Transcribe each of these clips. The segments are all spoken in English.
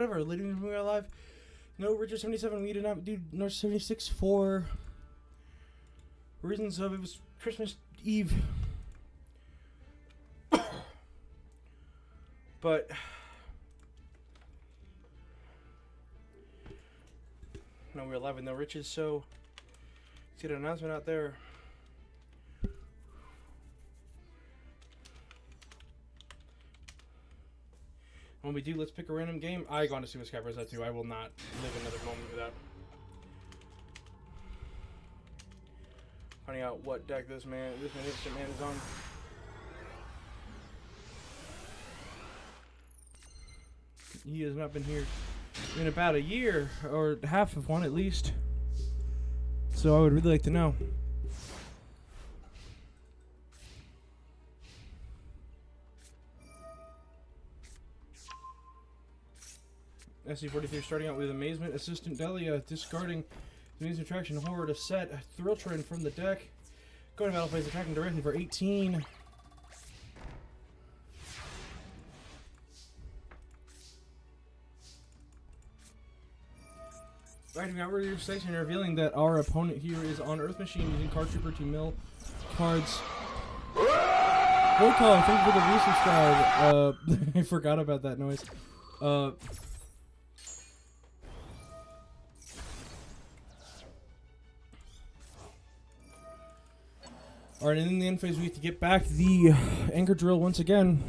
whatever. Leading we are alive. No, Richard 77. We did not do North 76 for reasons of it was Christmas Eve. But no, we're alive with no riches. So see the announcement out there. When we do, let's pick a random game. I want to see what Skype at too. I will not live another moment without finding out what deck this magnificent man is on. He has not been here in about a year, or half of one at least. So I would really like to know. SC43 starting out with Amazement, Assistant Delia, discarding the Amazement Attraction, Horror to set, Thrill Trend from the deck, going to battle phase, attacking directly for 18. Acting outward your section, revealing that our opponent here is on Earth Machine using Card Trooper to mill cards. Void Caller, thank you for the resubscribe. I forgot about that noise. Alright, and in the end phase, we have to get back the Anchor Drill once again.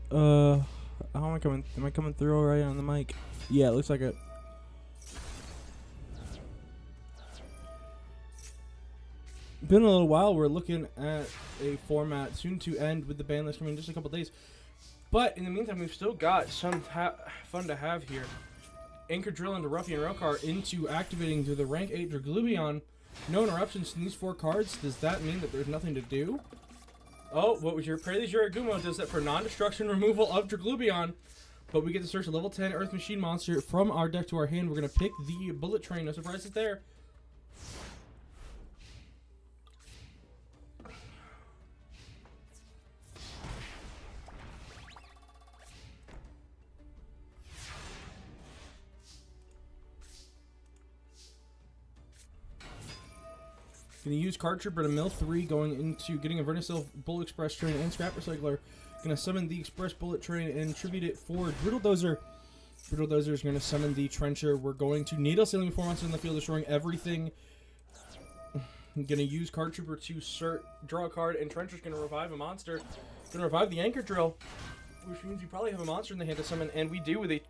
How am I coming? Am I coming through alright on the mic? Yeah, it looks like it. Been a little while. We're looking at a format soon to end with the ban list coming in just a couple days. But in the meantime, we've still got some fun to have here. Anchor Drill into Ruffian Rokar into activating to the rank 8 Draglubion. No interruptions in these 4 cards. Does that mean that there's nothing to do? Oh, what was your Prelude Yuragumo does that for non-destruction removal of Draglubion. But we get to search a level 10 Earth Machine monster from our deck to our hand. We're going to pick the Bullet Train. No surprises there. Going to use Card Trooper to mill 3, going into getting a Vernasil Bull Express Train and Scrap Recycler. Going to summon the Express Bullet Train and tribute it for Brittle Dozer. Brittle Dozer is going to summon the Trencher. We're going to Needle Sailing before monsters in the field, destroying everything. I'm going to use Card Trooper to draw a card, and Trencher's going to revive a monster. Going to revive the Anchor Drill, which means you probably have a monster in the hand to summon, and we do with a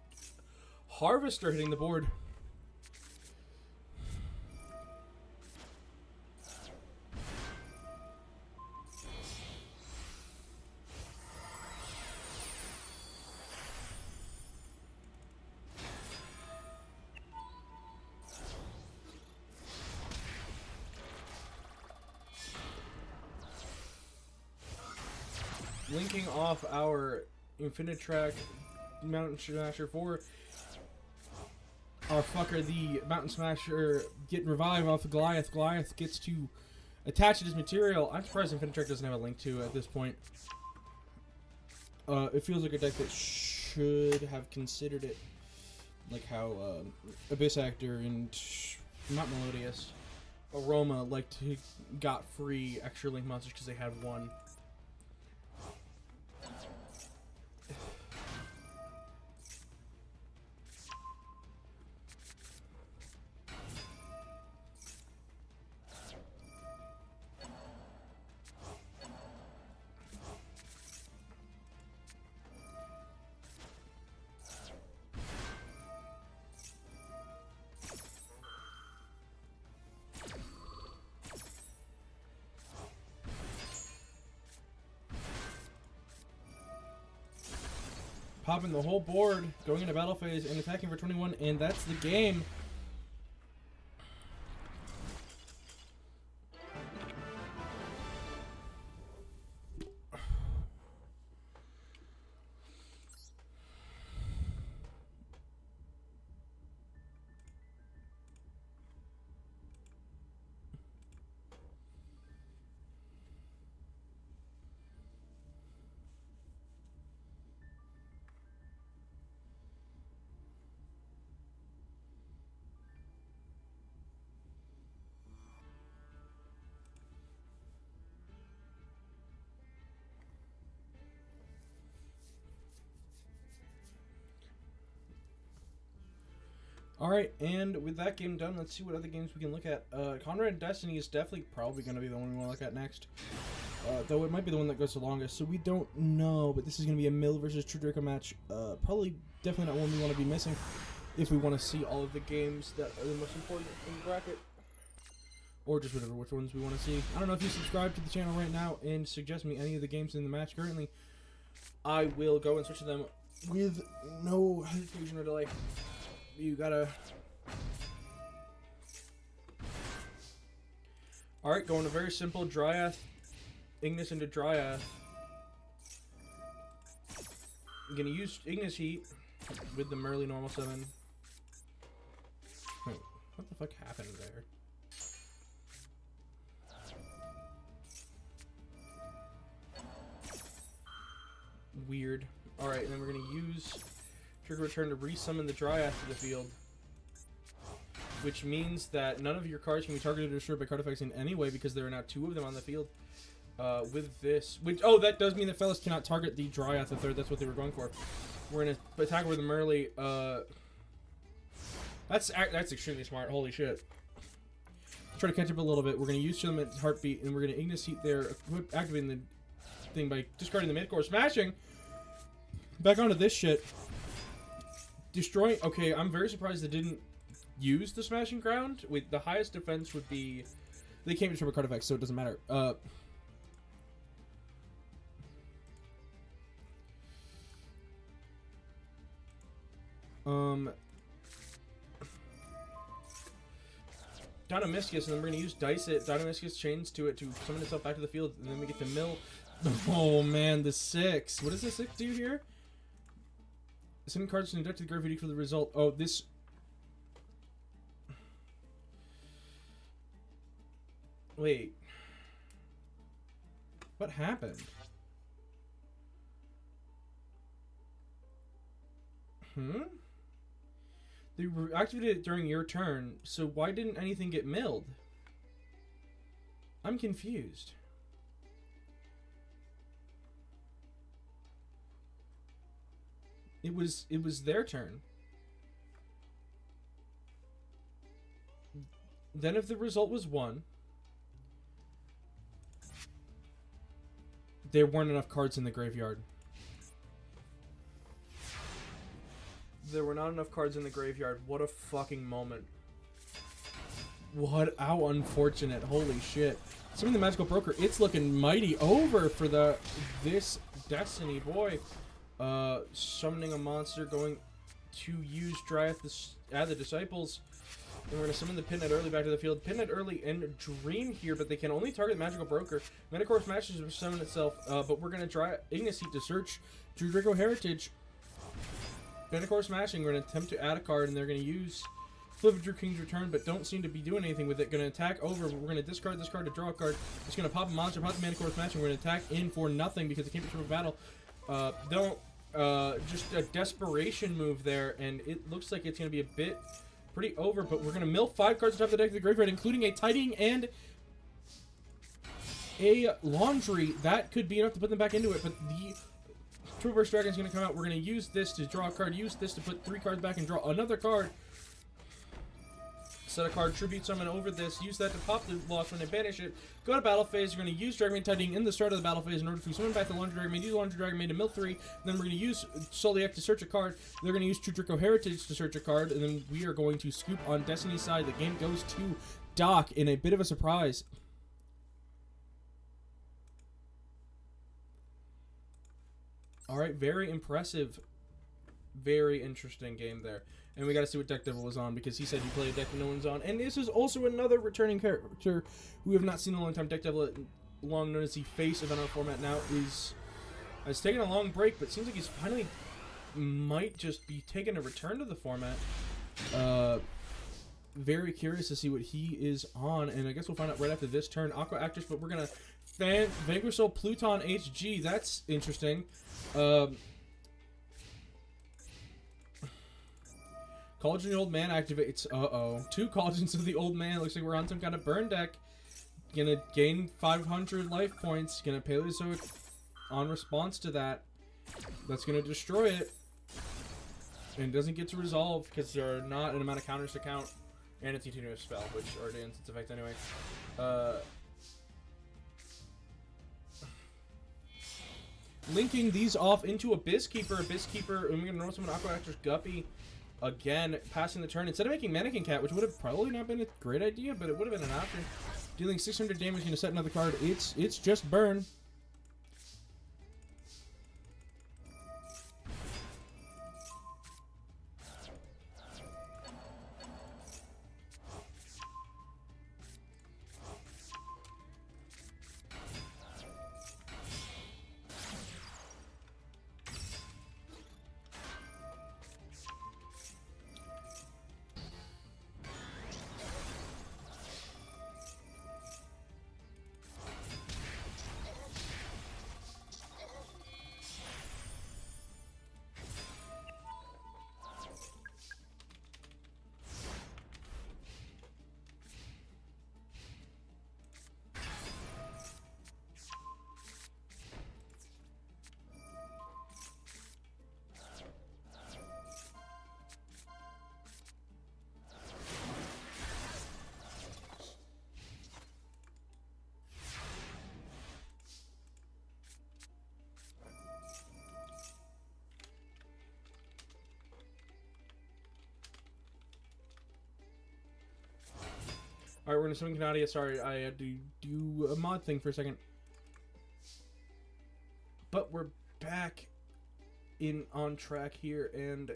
Harvester hitting the board. Linking off our Infinitrack Mountain Smasher for our fucker, the Mountain Smasher, getting revived off of Goliath. Goliath gets to attach it as material. I'm surprised Infinitrack doesn't have a link to at this point. It feels like a deck that should have considered it, like how Abyss Actor and not Melodious, Aroma got free extra link monsters because they had one. Popping the whole board, going into battle phase and attacking for 21, and that's the game. Alright, and with that game done, let's see what other games we can look at. Conrad Destiny is definitely probably going to be the one we want to look at next. Though it might be the one that goes the longest, so we don't know. But this is going to be a Mill versus True Draco match. Probably definitely not one we want to be missing if we want to see all of the games that are the most important in the bracket. Or just whatever, which ones we want to see. I don't know if you subscribe to the channel right now and suggest me any of the games in the match currently. I will go and search them with no hesitation or delay. You gotta... Alright, going to very simple Dryad. Ignis into Dryad. I'm gonna use Ignis Heat with the Merly normal summon. Wait, what the fuck happened there? Weird. Alright, and then we're gonna use Trigger Return to resummon the Dryad to the field. Which means that none of your cards can be targeted or destroyed by card effects in any way because there are now 2 of them on the field. With this, which, oh, that does mean that Fellas cannot target the Dryad the third. That's what they were going for. We're gonna attack with the Merly. That's extremely smart. Holy shit. Try to catch up a little bit. We're gonna use Filament Heartbeat, and we're gonna Ignis Heat there, activating the thing by discarding the midcore, smashing back onto this shit, destroying. Okay, I'm very surprised they didn't use the Smashing Ground. With the highest defense would be, they can't destroy card effects, so it doesn't matter. Dynamiscus, and then we're going to use Dice It. Dynamiscus chains to it to summon itself back to the field, and then we get to mill. Oh man, the 6. What does the 6 do here? Send cards to deduct to the gravity for the result. Oh, this... Wait. What happened? They activated it during your turn, so why didn't anything get milled? I'm confused. It was their turn. Then if the result was 1, there weren't enough cards in the graveyard. There were not enough cards in the graveyard. What a fucking moment. What? How unfortunate. Holy shit. Summoning the Magical Broker. It's looking mighty over for this Destiny, boy. Summoning a monster, going to use Dryad the Disciples. And we're going to summon the Pinhead early back to the field. Pinhead early and Dream here, but they can only target Magical Broker. Metacore smashes to summon itself, but we're going to try Ignis Heat to search True Draco Heritage. Metacore smashing, we're going to attempt to add a card, and they're going to use Flip of Drew King's Return, but don't seem to be doing anything with it. Going to attack over, we're going to discard this card to draw a card. It's going to pop a monster, pop the Metacore smashing, we're going to attack in for nothing because it can't be from a battle. Just a desperation move there, and it looks like it's going to be a bit pretty over, but we're going to mill 5 cards on top of the deck of the graveyard, including a Tidying and a Laundry. That could be enough to put them back into it, but the Turbo Burst Dragon is going to come out. We're going to use this to draw a card, use this to put 3 cards back and draw another card. Set a card, Tribute Summon over this, use that to pop the Lost when they banish it. Go to battle phase, you're going to use Dragon Tidying in the start of the battle phase in order to summon back the Laundry Dragon Maid, use Laundry Dragon Maid to mill 3, then we're going to use Soliek to search a card, they're going to use True Draco Heritage to search a card, and then we are going to scoop on Destiny's side. The game goes to Doc in a bit of a surprise. Alright, very impressive, very interesting game there. And we got to see what deck Devil was on, because he said he played a deck no one's on. And this is also another returning character who we have not seen in a long time. Deck Devil, long known as the face of NR format now, has taken a long break, but seems like he's finally might just be taking a return to the format. Very curious to see what he is on, and I guess we'll find out right after this turn. Aqua Actress, but we're going to Vanquisher Pluton HG. That's interesting. College of the Old Man activates. Uh-oh. 2 Colleges of the Old Man. Looks like we're on some kind of burn deck. Gonna gain 500 life points. Gonna Paleozoic on response to that. That's gonna destroy it. And it doesn't get to resolve because there are not an amount of counters to count. And it's a continuous spell, which already ends its effect anyway. Linking these off into Abyss Keeper, and we're going to normal summon Aqua Actress Guppy again, passing the turn. Instead of making Mannequin Cat, which would have probably not been a great idea, but it would have been an option. Dealing 600 damage, going to set another card. It's just burn. Alright, we're gonna summon Canadia. Sorry, I had to do a mod thing for a second. But we're back on track here, and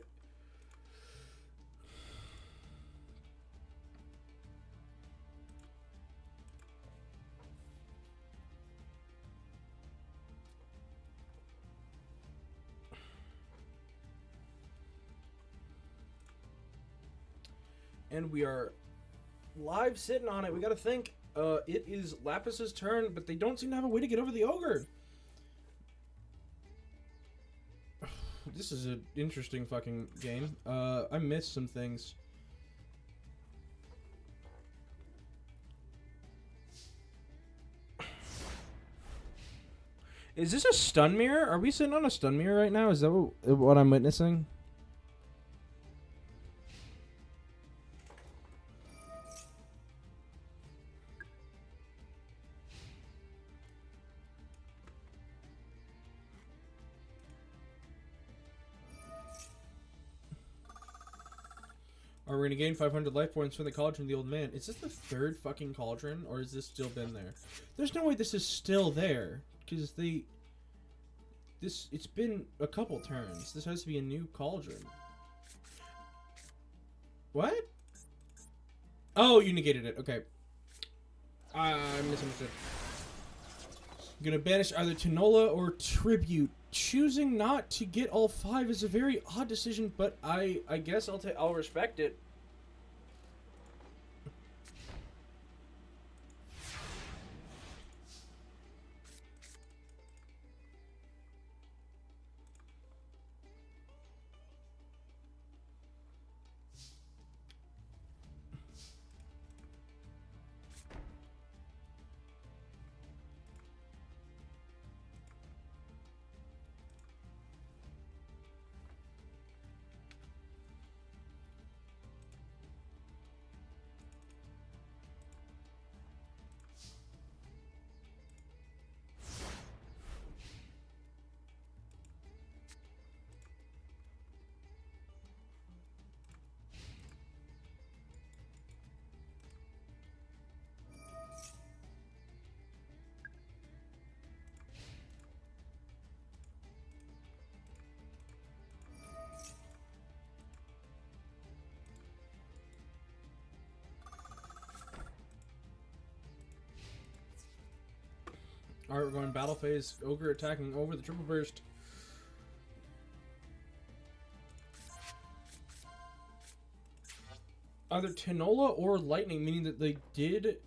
we are live sitting on it. We gotta think. It is Lapis's turn, but they don't seem to have a way to get over the ogre. This is an interesting fucking game. I missed some things. Is this a stun mirror? Are we sitting on a stun mirror right now? Is that what I'm witnessing? We're gonna gain 500 life points from the cauldron of the old man. Is this the third fucking cauldron, or has this still been there? There's no way this is still there, because it's been a couple turns. This has to be a new cauldron. What? Oh, you negated it. Okay. I misunderstood. I'm gonna banish either Tinola or Tribute. Choosing not to get all 5 is a very odd decision, but I guess I'll respect it. Alright, we're going battle phase. Ogre attacking over the triple burst. Either Tinola or Lightning, meaning that they did...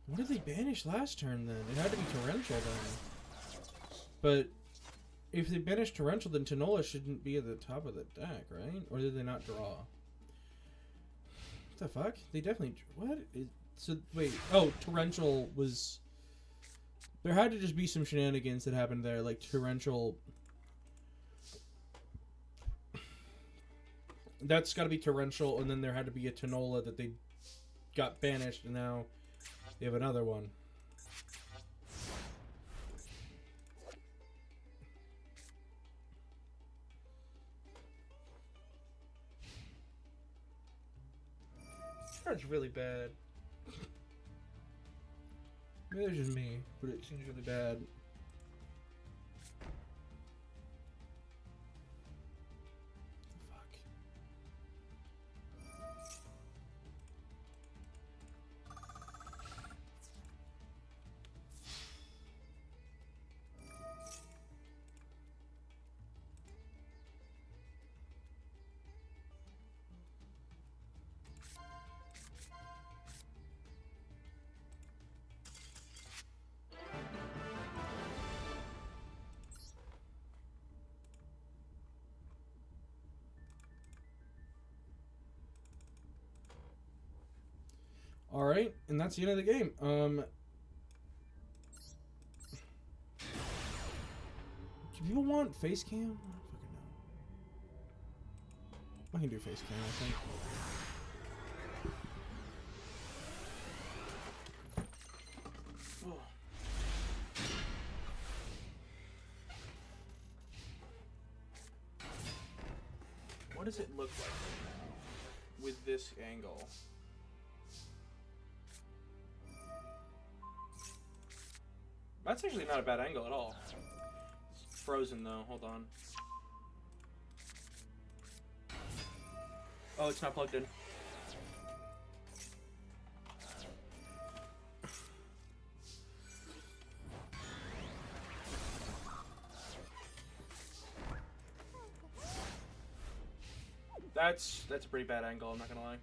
What did they banish last turn then? It had to be Torrential then. But if they banished Torrential, then Tinola shouldn't be at the top of the deck, right? Or did they not draw? What the fuck? They definitely... What? So, wait. Oh, Torrential was... There had to just be some shenanigans that happened there, like Torrential. That's got to be Torrential, and then there had to be a Tanola that they got banished, and now they have another one. This card's really bad. Maybe it's just me, but it seems really bad. Alright, and that's the end of the game. Do people want face cam? I don't fucking know. I can do face cam, I think. What does it look like right now with this angle? That's actually not a bad angle at all. It's frozen though, hold on. Oh, it's not plugged in. That's a pretty bad angle, I'm not gonna lie.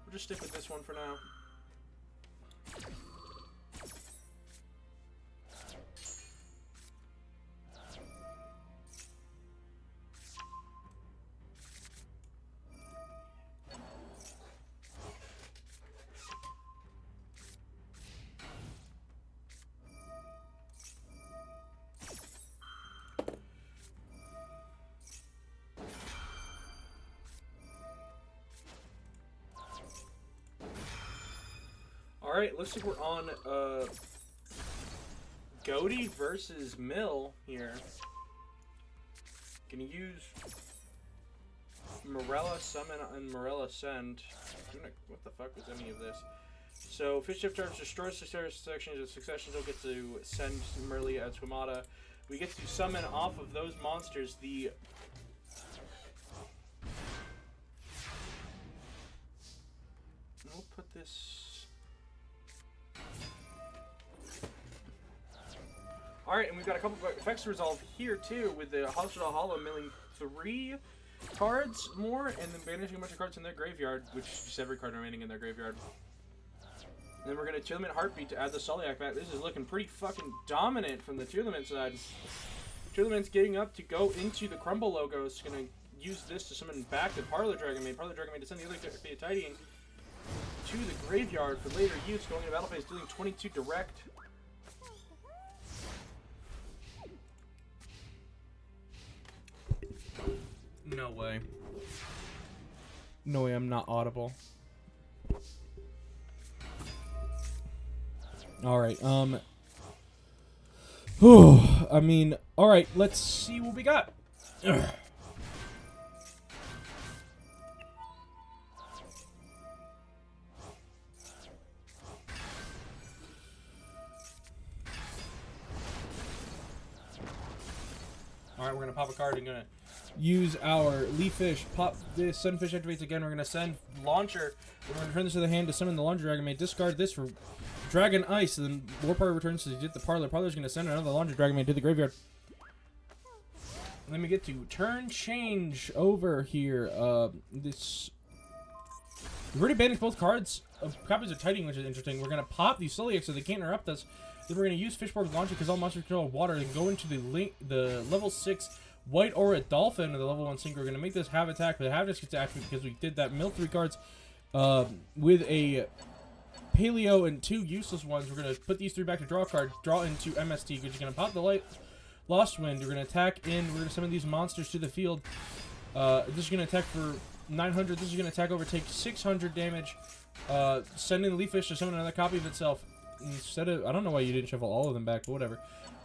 We'll just stick with this one for now. Alright, looks like we're on Goaty versus Mill here. Gonna use Morella Summon and Morella Send. What the fuck was any of this? So, Fish Shift Charge destroys sections of successions. Don't get to send Merlia as Squamata. We get to summon off of those monsters the... We'll put this... Alright, and we've got a couple of effects to resolve here too, with the Hospital Hollow milling 3 cards more, and then banishing a bunch of cards in their graveyard, which is just every card remaining in their graveyard. And then we're going to Tearlament Heartbeat to add the Soliac back. This is looking pretty fucking dominant from the Tearlament side. Tearlament's getting up to go into the Crumble logo. It's going to use this to summon back the Parlor Dragonmaid. Parlor Dragonmaid to send the other Theatidian to the graveyard for later use, going into battle phase, dealing 22 direct. No way. No way I'm not audible. Alright, I mean, alright, let's see what we got. Ugh. Alright, we're gonna pop a card and gonna use our Leaf Fish, pop this, Sunfish activates again, we're going to send Launcher, we're going to return this to the hand to summon the Laundry Dragon, may discard this for Dragon Ice, and then War Party returns to get the Parlor. Parlor's going to send another Laundry Dragon Maid to the graveyard. And then we get to turn change over here, we've already banished both cards of copies of Tidying, which is interesting. We're going to pop these Soliacs so they can't interrupt us, then we're going to use Fishborg Launcher because all monsters control water, and go into the level 6 White Aura Dolphin of the level 1 Synchro. We're going to make this have attack, but have this gets active because we did that mill 3 cards with a Paleo and 2 useless ones. We're going to put these 3 back to draw a card, draw into MST, because you're going to pop the Lost Wind. We're going to attack in. We're going to summon these monsters to the field. This is going to attack for 900. This is going to attack over, take 600 damage. Send in the Leaf Fish to summon another copy of itself. Instead of, I don't know why you didn't shuffle all of them back, but whatever.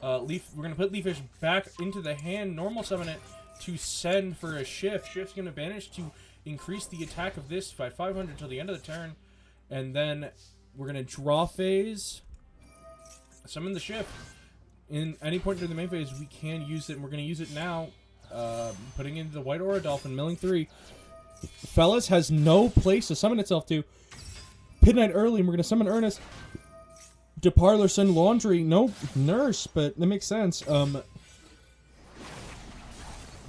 We're going to put Leaf Fish back into the hand, normal summon it to send for a Shift. Shift's going to banish to increase the attack of this by 500 until the end of the turn. And then we're going to draw phase, summon the Shift. In any point during the main phase, we can use it, and we're going to use it now. Putting in the White Aura Dolphin, milling 3. Fellas has no place to summon itself to. Pit Knight early, and we're going to summon Ernest. To Parlor, send Laundry. No Nurse, but that makes sense.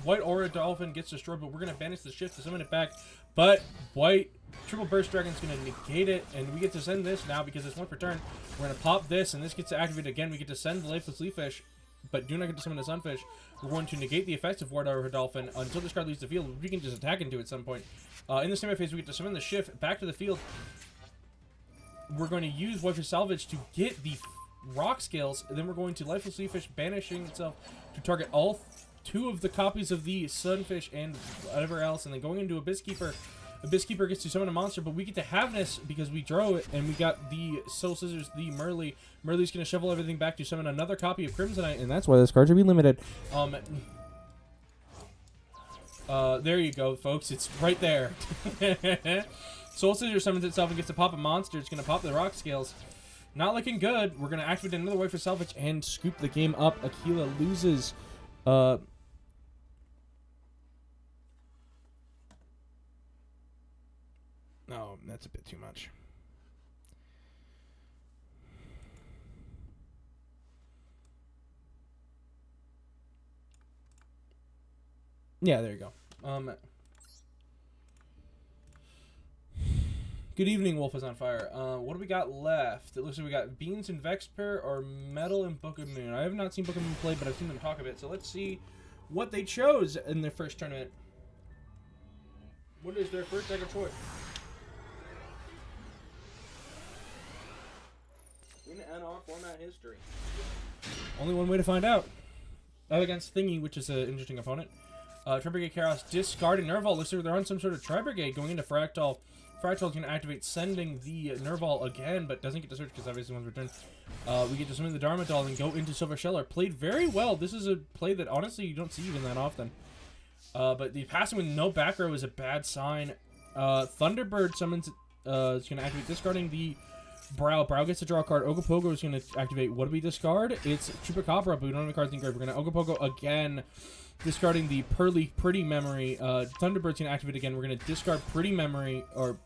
White Aura Dolphin gets destroyed, but we're going to banish the Shift to summon it back. But White Triple Burst Dragon's going to negate it, and we get to send this now because it's 1 per turn. We're going to pop this, and this gets to activate again. We get to send the Lifeless Leaf Fish, but do not get to summon the Sunfish. We're going to negate the effects of White Aura Dolphin until this card leaves the field. We can just attack into it at some point. In the same phase, we get to summon the Shift back to the field. We're going to use White Fish Salvage to get the rock scales, and then we're going to Lifeless Leaf Fish, banishing itself to target all 2 of the copies of the Sunfish and whatever else, and then going into Abyss Keeper. Abyss Keeper gets to summon a monster, but we get to Havness because we draw it, and we got the Soul Scissors, the Merly. Merly's going to shovel everything back to summon another copy of Crimsonite, and that's why this card should be limited. There you go, folks. It's right there. Soul Scissors summons itself and gets to pop a monster. It's going to pop the rock scales. Not looking good. We're going to activate another White Fish Salvage and scoop the game up. Aquila loses. No, that's a bit too much. Yeah, there you go. Good evening, Wolf is on fire. What do we got left? It looks like we got Beans and Vexper or Metal and Book of Moon. I have not seen Book of Moon play, but I've seen them talk a bit. So let's see what they chose in their first tournament. What is their first deck of choice? In NR format history. Only one way to find out. Against Thingy, which is an interesting opponent. Tri-Brigade Chaos discarding Nerval. Looks like they're on some sort of Tri-Brigade going into Fractal. Fractal's going to activate sending the Nerval again, but doesn't get to search because obviously one's returned. We get to summon the Dharma Doll and go into Silver Sheller. Played very well. This is a play that honestly you don't see even that often. But the passing with no back row is a bad sign. Thunderbird summons. It's going to activate discarding the Brow. Brow gets to draw a card. Ogopogo is going to activate. What do we discard? It's Chupacabra, but we don't have any cards in grave. We're going to Ogopogo again. Discarding the Pretty Memory. Thunderbird's going to activate again. We're going to discard Pretty Memory, or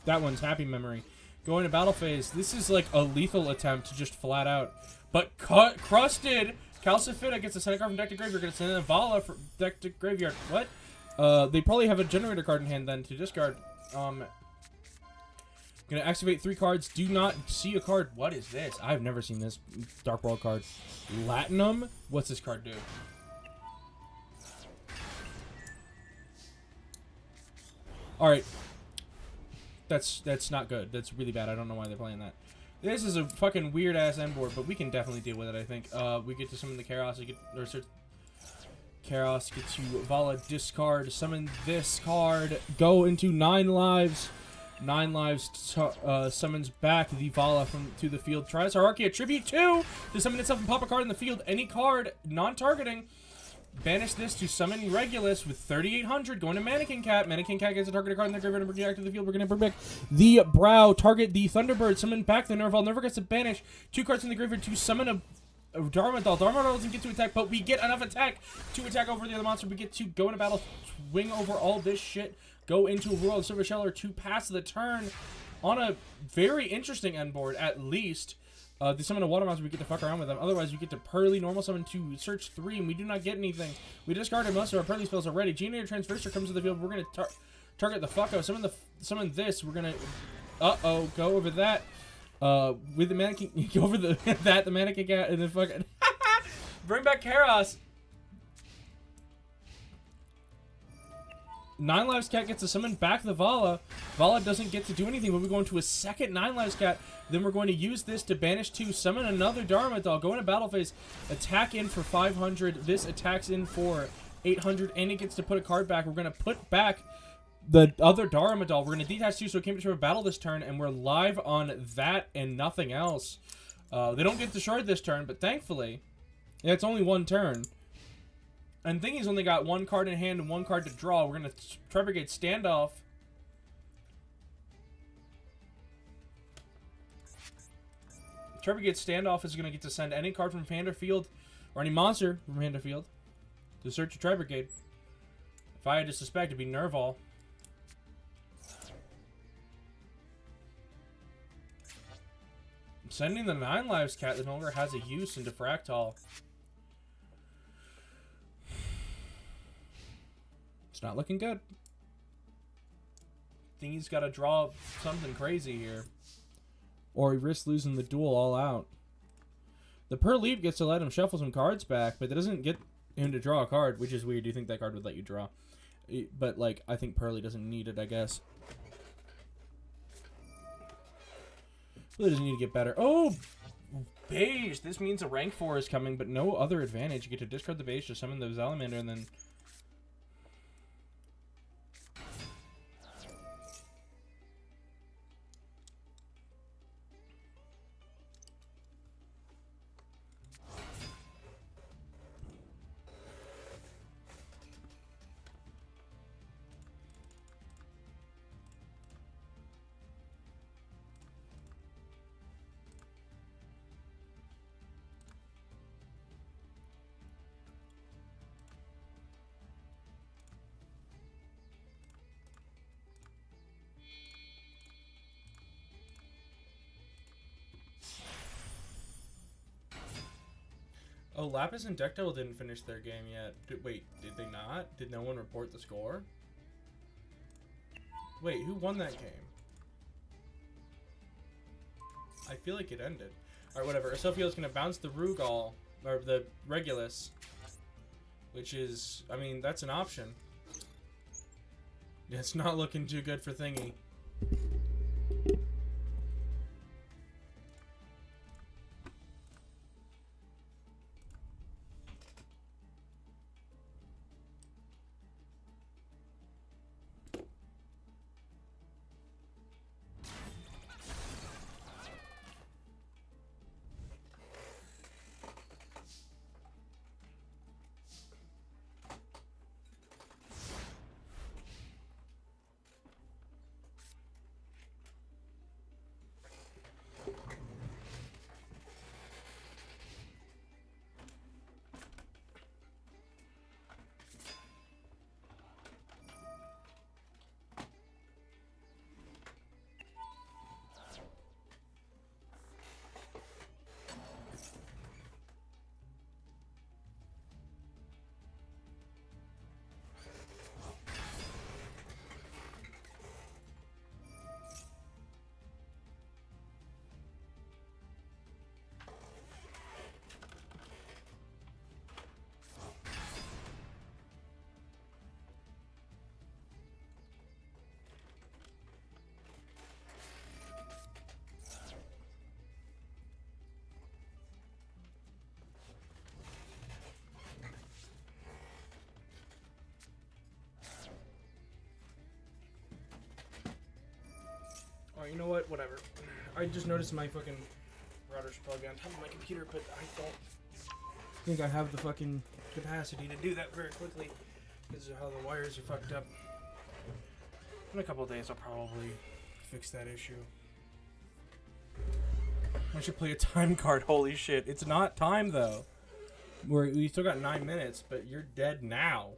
that one's Happy Memory. Going to battle phase. This is like a lethal attempt to just flat out. But Crusted Calcifida gets a send card from deck to graveyard. Going to send in a Vala from deck to graveyard. What? They probably have a generator card in hand then to discard. Going to activate 3 cards. Do not see a card. What is this? I've never seen this Dark World card. Latinum? What's this card do? Alright. That's not good. That's really bad. I don't know why they're playing that. This is a fucking weird-ass end board, but we can definitely deal with it, I think. We get to summon the Chaos. Chaos, get to Vala, discard, summon this card, go into 9 lives. 9 lives summons back the Vala to the field. Tries Hierarchy, attribute 2 to summon itself and pop a card in the field. Any card, non-targeting. Banish this to summon Regulus with 3,800. Going to Mannequin Cat. Mannequin Cat gets a targeted card in the graveyard and bring it back to the field. We're going to bring back the Brow. Target the Thunderbird. Summon back the Nerval. Never gets to banish 2 cards in the graveyard to summon a Dharma Doll. Dharma Doll doesn't get to attack, but we get enough attack to attack over the other monster. We get to go into battle, swing over all this shit, go into a Royal Silver Sheller to pass the turn on a very interesting end board, at least. They summon a water monster, we get to fuck around with them. Otherwise, we get to Pearly normal summon to search 3, and we do not get anything. We discarded most of our Pearly spells already. Generator Transverser comes to the field. We're going to target the fuck out. Summon this. We're going to... Uh-oh. Go over that. With the Mannequin... Go over the the Mannequin Cat, and then fucking... Bring back Chaos. 9 Lives Cat gets to summon back the Vala. Vala doesn't get to do anything, but we go into a second 9 Lives Cat. Then we're going to use this to banish 2, summon another Dharma Doll, go into battle phase, attack in for 500. This attacks in for 800, and it gets to put a card back. We're going to put back the other Dharma Doll. We're going to detach 2, so it came to a battle this turn, and we're live on that and nothing else. They don't get to shard this turn, but thankfully, it's only 1 turn. And Thingy's only got 1 card in hand and 1 card to draw. We're going to Tri-Brigade Standoff. Tri-Brigade Standoff is going to get to send any card from hand or field, or any monster from hand or field, to search a Tri-Brigade. If I had to suspect, it'd be Nerval. Sending the 9 Lives Cat that no longer has a use into Fractal. It's not looking good. Think he's got to draw something crazy here. Or he risks losing the duel all out. The Pearl Leap gets to let him shuffle some cards back, but that doesn't get him to draw a card, which is weird. Do you think that card would let you draw? But, like, I think Pearly doesn't need it, I guess. Really doesn't need to get better. Oh! Beige! This means a rank 4 is coming, but no other advantage. You get to discard the beige to summon the Salamander, and then... Oh, Lapis and Dectile didn't finish their game yet. Wait, did they not? Did no one report the score? Wait, who won that game? I feel like it ended. Alright, whatever. Sophia's gonna bounce the Rugal, or the Regulus. Which is, I mean, that's an option. It's not looking too good for Thingy. Alright, you know what? Whatever. I just noticed my fucking router's plugged on top of my computer, but I don't think I have the fucking capacity to do that very quickly because of how the wires are fucked up. In a couple of days, I'll probably fix that issue. I should play a time card. Holy shit. It's not time, though. We still got 9 minutes, but you're dead now.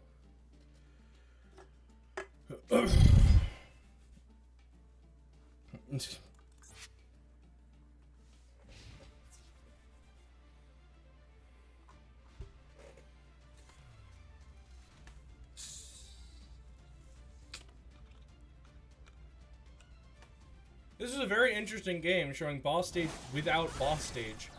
This is a very interesting game showing boss stage without boss stage.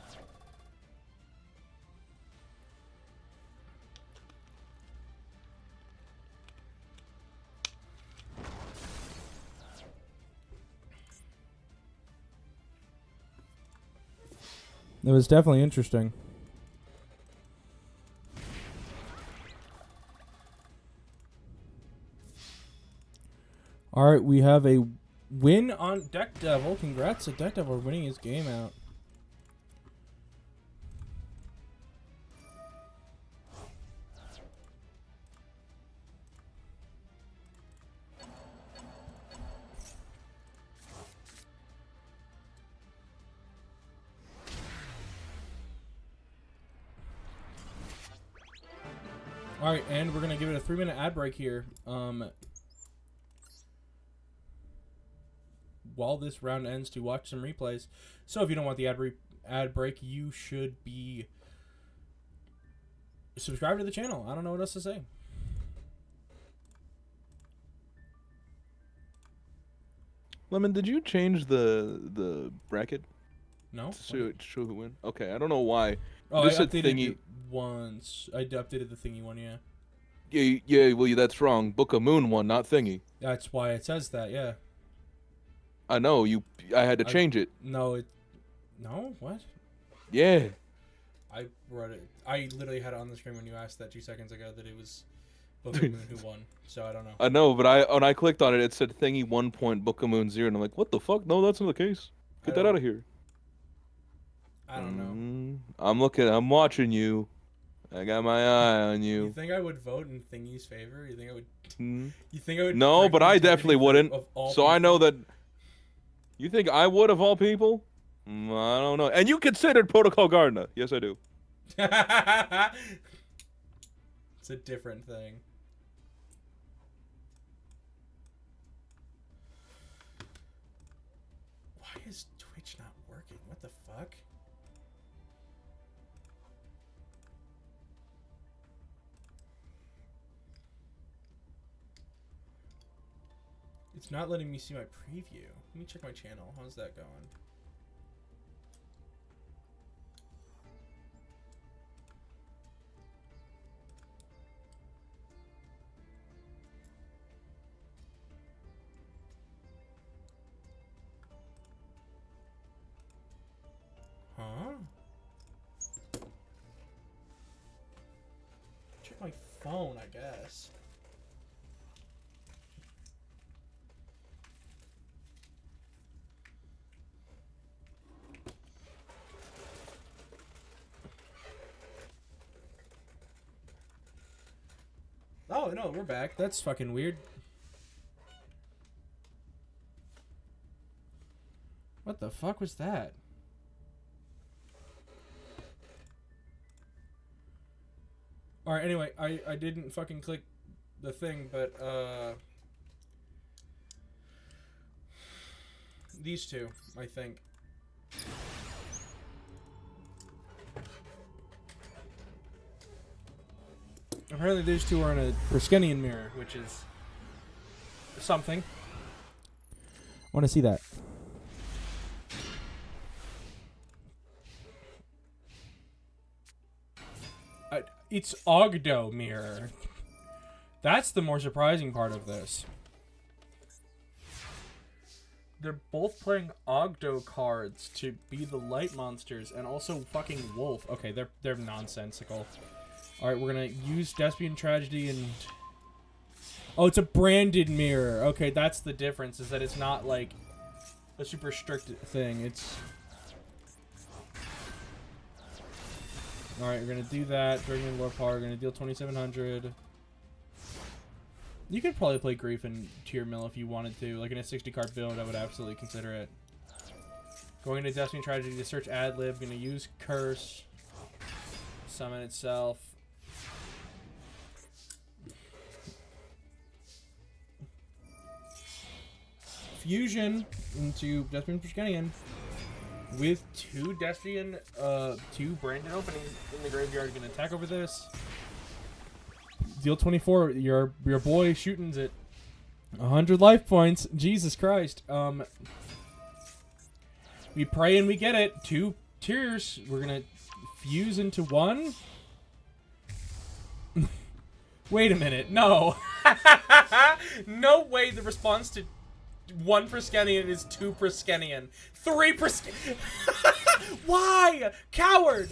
It was definitely interesting. All right, we have a win on Deck Devil. Congrats to Deck Devil winning his game out. All right, and we're gonna give it a 3-minute ad break here. While this round ends, to watch some replays. So if you don't want the ad break, you should be subscribed to the channel. I don't know what else to say. Lemon, did you change the bracket? No. To show who win? Okay, I don't know why. Oh, This I said updated it once. I updated the thingy one, yeah. Yeah, well, that's wrong. Book of Moon one, not thingy. That's why it says that, yeah. I know, I had to change it. No, what? Yeah. I wrote it. I literally had it on the screen when you asked that 2 seconds ago that it was Book of Moon who won. So I don't know. I know, but when I clicked on it, it said thingy 1 point, Book of Moon 0, and I'm like, what the fuck? No, that's not the case. Get that out of here. I don't know. I'm watching you. I got my eye on you. You think I would vote in Thingy's favor? You think I would? You think I would? No, but I definitely wouldn't. So I know that. You think I would of all people? I don't know. And you considered Protocol Gardner? Yes, I do. It's a different thing. Why is Twitch not working? What the fuck? It's not letting me see my preview. Let me check my channel. How's that going? Huh? Check my phone, I guess. Oh, no, we're back. That's fucking weird. What the fuck was that? Alright, anyway, I didn't fucking click the thing, but, these two, I think. Apparently these two are in a Perskenian mirror, which is something. I want to see that. It's Ogdo mirror. That's the more surprising part of this. They're both playing Ogdo cards to be the light monsters and also fucking wolf. Okay, they're nonsensical. Alright, we're gonna use Despian Tragedy and... Oh, it's a branded mirror. Okay, that's the difference, is that it's not like a super strict thing. It's... Alright, we're gonna do that. Dragon Lore Power, we're gonna deal 2,700. You could probably play Grief and Tier Mill if you wanted to. Like in a 60 card build, I would absolutely consider it. Going to Despian Tragedy to search Adlib, gonna use Curse. Summon itself. Fusion into Despian Perskenian with two branded openings in the graveyard. Gonna attack over this. Deal 24. Your boy shooting's it. 100 life points. Jesus Christ. We pray and we get it. 2 tears. We're gonna fuse into 1. Wait a minute. No. No way. The response to 1 Proskenian is 2 Proskenian. 3 Proskenian. Why? Coward.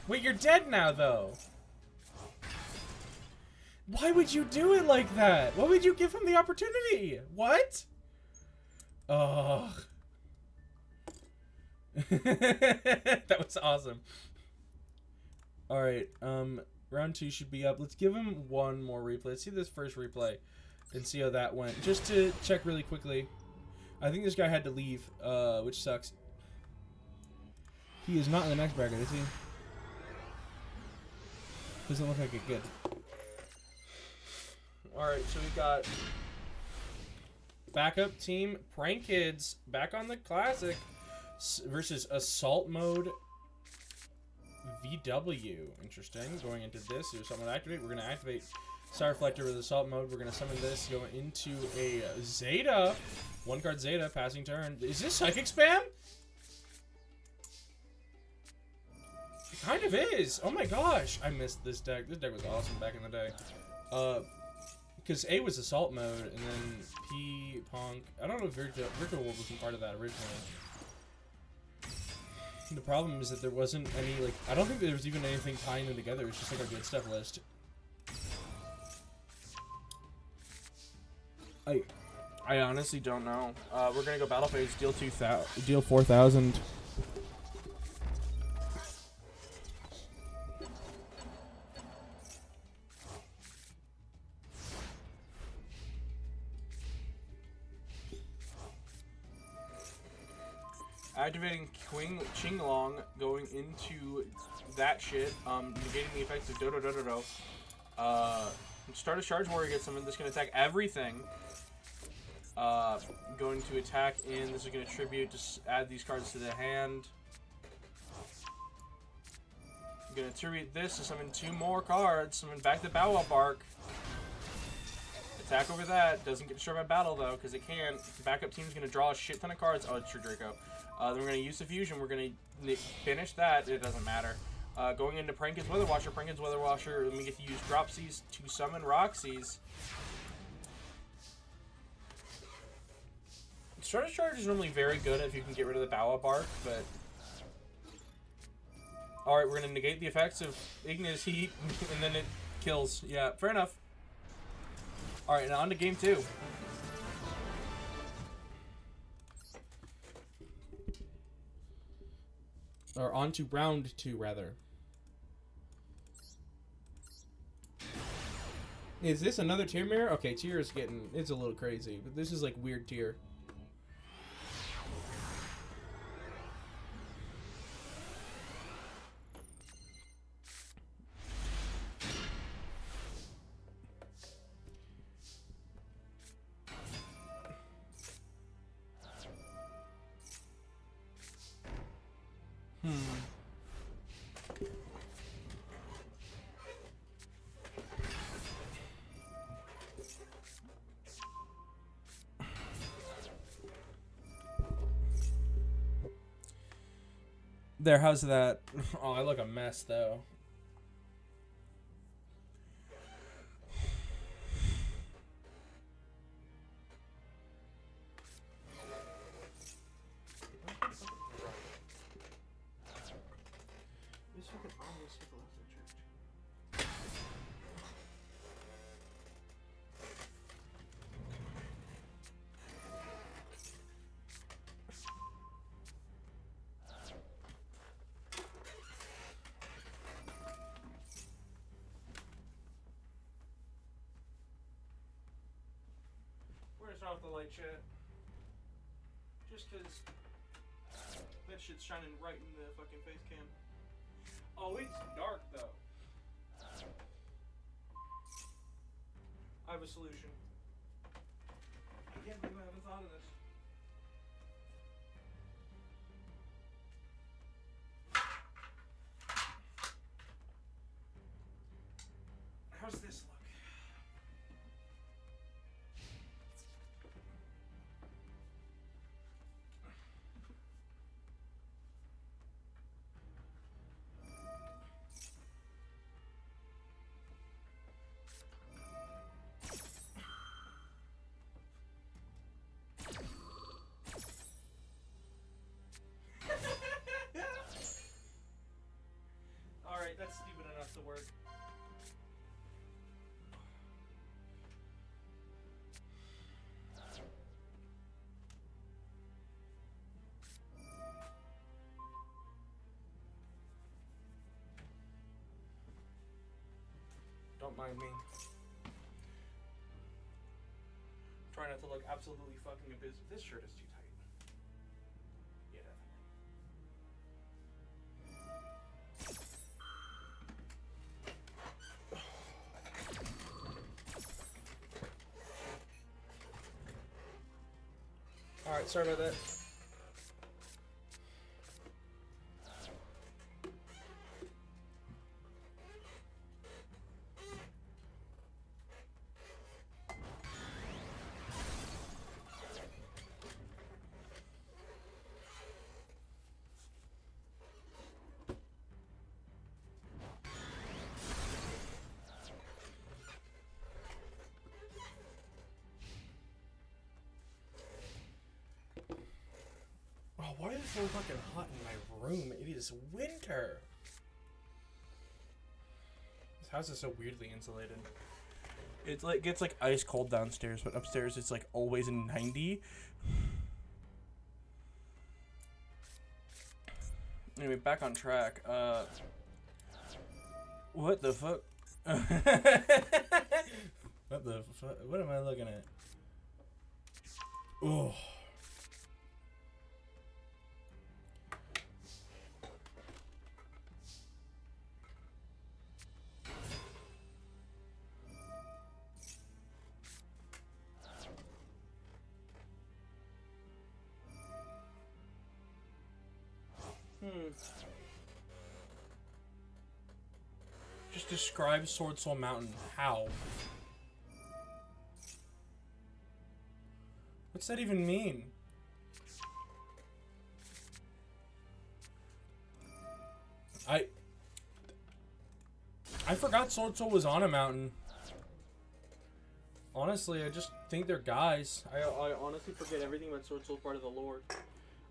Wait, you're dead now, though. Why would you do it like that? Why would you give him the opportunity? What? Ugh. That was awesome. Alright, round 2 should be up. Let's give him one more replay. Let's see this first replay and see how that went. Just to check really quickly. I think this guy had to leave, which sucks. He is not in the next bracket, is he? Doesn't look like it good. Alright, so we got backup team Prank Kids back on the classic versus Assault Mode VW. Interesting. Going into this, there's someone to activate. We're going to activate Star Reflector with Assault Mode. We're going to summon this, go into a Zeta. 1 card Zeta, passing turn. Is this Psychic Spam? It kind of is. Oh my gosh. I missed this deck. This deck was awesome back in the day. Because A was Assault Mode, and then P, Punk. I don't know if Virtual Wolf wasn't part of that originally. The problem is that there wasn't any, like, I don't think there was even anything tying them together. It's just like a good stuff list. I honestly don't know. We're gonna go battle phase, deal 4,000. Activating Qinglong, going into that shit, negating the effects of Dodo. Start a Charge Warrior, get something that's going to attack everything. Going to attack in, this is going to tribute, just add these cards to the hand. I'm going to tribute this to summon 2 more cards, summon back the Bow Wow Bark. Attack over that, doesn't get destroyed by battle though, because it can. Backup team's going to draw a shit ton of cards. Oh, it's True Draco. Then we're going to use the fusion. We're going to finish that. It doesn't matter. Going into Prank Kids Weather Washer. Then we get to use Dropsies to summon Roxy's. Starter Charge is normally very good if you can get rid of the Bow Wow Bark, but... Alright, we're going to negate the effects of Ignis Heat, and then it kills. Yeah, fair enough. Alright, now on to game 2. Or on to round 2, rather. Is this another tier mirror? Okay, tier is getting... It's a little crazy, but this is like weird tier. There, how's that? Oh, I look a mess, though. Off the light chat. Just cause that shit's shining right in the fucking face cam. Oh, it's dark though. I have a solution. I can't believe I haven't thought of this. How's this look? to work. Don't mind me. Try not to look absolutely fucking abysmal. This shirt is too tight. Yeah, definitely. Alright, sorry about that. Why is it so fucking hot in my room? It is winter. This house is so weirdly insulated. It's like gets like ice cold downstairs, but upstairs it's like always 90. Anyway, back on track. What the fuck? What the fuck? What am I looking at? Oh. Just describe Sword Soul Mountain. How? What's that even mean? I forgot Sword Soul was on a mountain. Honestly, I just think they're guys. I honestly forget everything about Sword Soul part of the lore.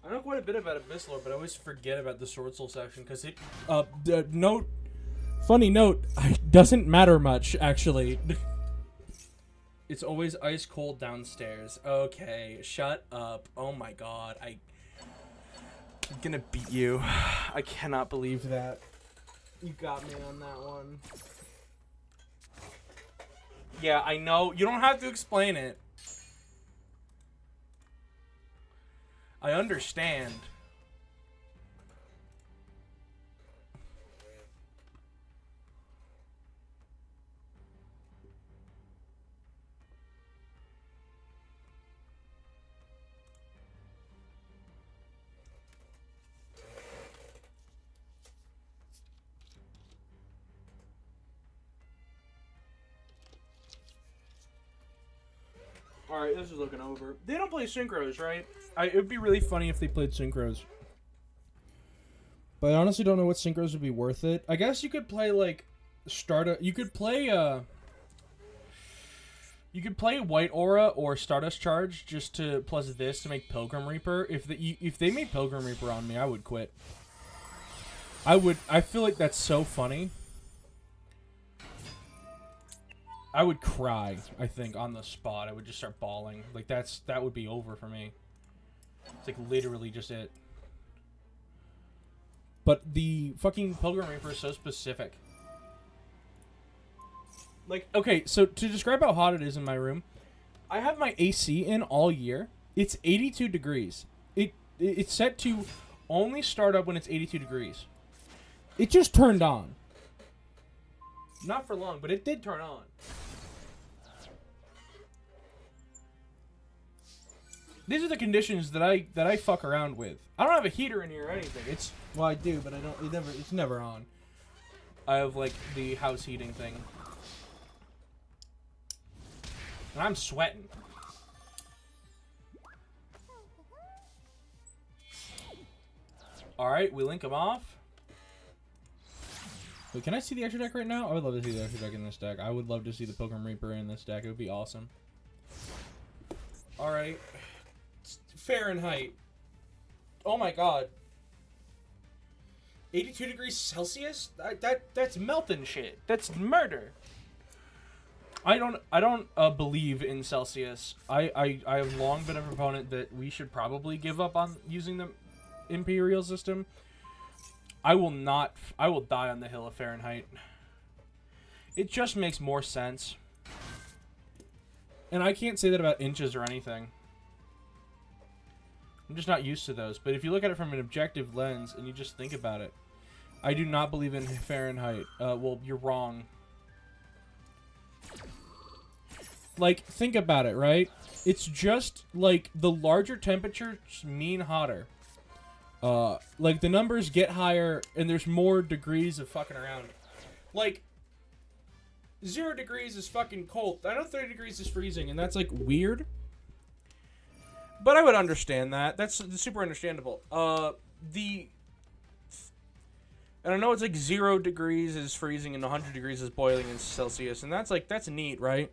I know quite a bit about Abyss lore, but I always forget about the Sword Soul section because it. Funny note, doesn't matter much actually. It's always ice cold downstairs. Okay, shut up. Oh my god, I'm gonna beat you. I cannot believe that. You got me on that one. Yeah, I know. You don't have to explain it. I understand. Alright, this is looking over. They don't play synchros, right? It would be really funny if they played synchros. But I honestly don't know what synchros would be worth it. I guess you could play, like, you could play White Aura or Stardust Charge just to plus this to make Pilgrim Reaper. If they made Pilgrim Reaper on me, I would quit. I feel like that's so funny. I would cry, I think, on the spot. I would just start bawling. Like, that would be over for me. It's like literally just it. But the fucking Pilgrim Reaper is so specific. Like, okay, so to describe how hot it is in my room, I have my AC in all year. It's 82 degrees. It's set to only start up when it's 82 degrees. It just turned on. Not for long, but it did turn on. These are the conditions that I fuck around with. I don't have a heater in here or anything. Well, I do, but I don't. It's never on. I have like the house heating thing, and I'm sweating. All right, we link them off. Wait, can I see the extra deck right now? I would love to see the extra deck in this deck. I would love to see the Pilgrim Reaper in this deck. It would be awesome. All right. Fahrenheit. Oh my god. 82 degrees Celsius? That's melting shit. That's murder. I don't believe in Celsius. I have long been a proponent that we should probably give up on using the imperial system. I will die on the hill of Fahrenheit. It just makes more sense. And I can't say that about inches or anything. I'm just not used to those. But if you look at it from an objective lens and you just think about it, I do not believe in Fahrenheit. Well, you're wrong. Like, think about it, right? It's just, like, the larger temperatures mean hotter. Like, the numbers get higher, and there's more degrees of fucking around. Like, 0 degrees is fucking cold. I know 30 degrees is freezing, and that's, like, weird. But I would understand that. That's super understandable. And I know it's, like, 0 degrees is freezing, and 100 degrees is boiling in Celsius, and that's, like, that's neat, right?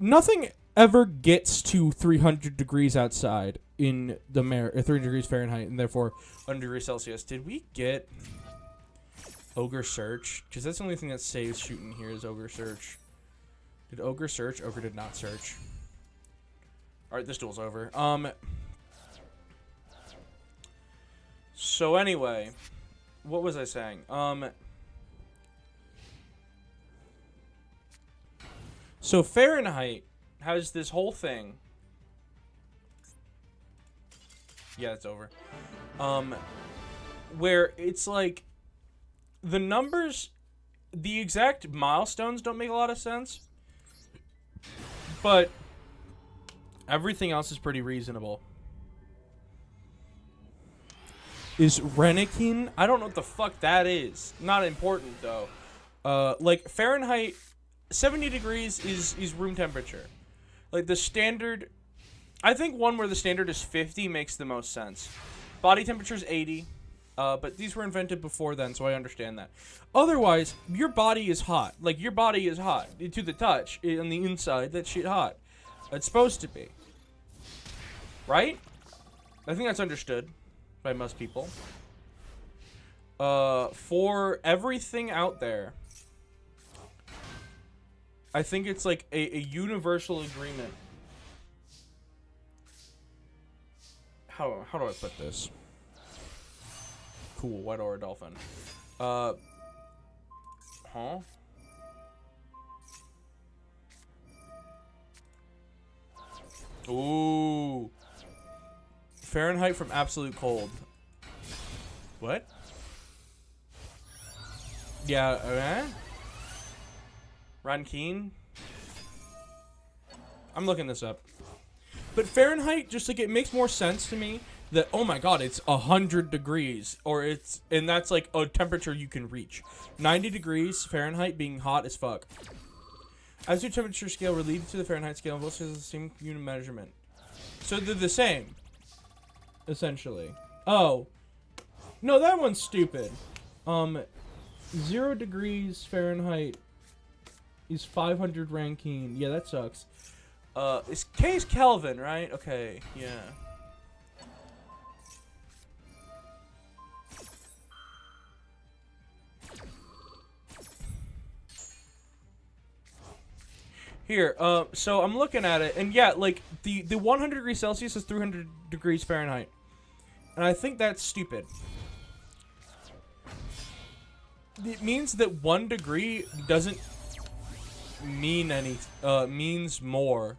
Nothing ever gets to 300 degrees outside in the 300 degrees Fahrenheit, and therefore 100 degrees Celsius. Did we get Ogre Search? Because that's the only thing that saves shooting here is Ogre Search. Did Ogre search? Ogre did not search. Alright, this duel's over. So anyway, what was I saying? So Fahrenheit has this whole thing. Yeah, it's over. Where it's like the numbers, the exact milestones don't make a lot of sense, but everything else is pretty reasonable. Is Rennekin? I don't know what the fuck that is. Not important though. Like Fahrenheit. 70 degrees is room temperature. Like the standard, I think one where the standard is 50 makes the most sense. Body temperature is 80, but these were invented before then, so I understand that. Otherwise, your body is hot. Like your body is hot to the touch. On the inside, that shit hot. It's supposed to be. Right? I think that's understood by most people. For everything out there, I think it's like a universal agreement. How do I put this? Cool, white aura dolphin. Huh? Ooh. Fahrenheit from absolute cold. What? Yeah, Rankine? I'm looking this up. But Fahrenheit, just like, it makes more sense to me that, oh my god, it's 100 degrees. And that's like a temperature you can reach. 90 degrees Fahrenheit being hot as fuck. As your temperature scale related to the Fahrenheit scale, both has the same unit measurement. So they're the same. Essentially. Oh. No, that one's stupid. 0 degrees Fahrenheit is 500 Rankine. Yeah, that sucks. K is Kelvin, right? Okay, yeah. Here, so I'm looking at it, and yeah, like, the 100 degrees Celsius is 300 degrees Fahrenheit. And I think that's stupid. It means that 1 degree doesn't mean means more.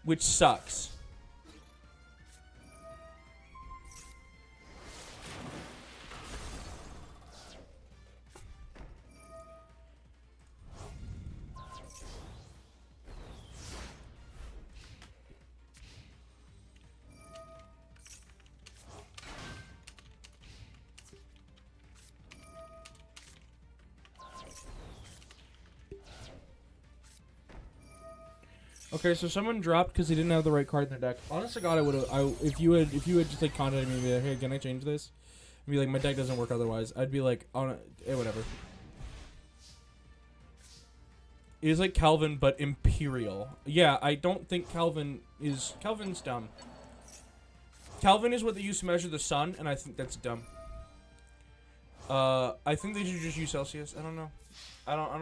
Which sucks. Okay, so someone dropped because they didn't have the right card in their deck. Honest to God, I would have. If you had just like contacted me and be like, "Hey, can I change this?" And be like, "My deck doesn't work otherwise." I'd be like, "Oh, whatever." It is like Kelvin, but imperial. Yeah, I don't think Kelvin's dumb. Kelvin is what they use to measure the sun, and I think that's dumb. I think they should just use Celsius. I don't know.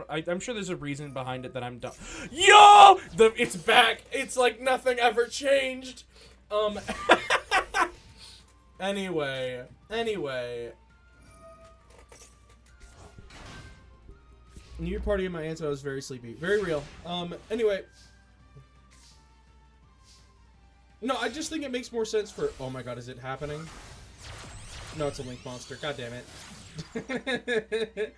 I'm sure there's a reason behind it that I'm dumb. Yo! It's back. It's like nothing ever changed. Anyway. New Year party in my aunt's, I was very sleepy. Very real. Anyway. No, I just think it makes more sense for... Oh my god, is it happening? No, it's a Link monster. God damn it.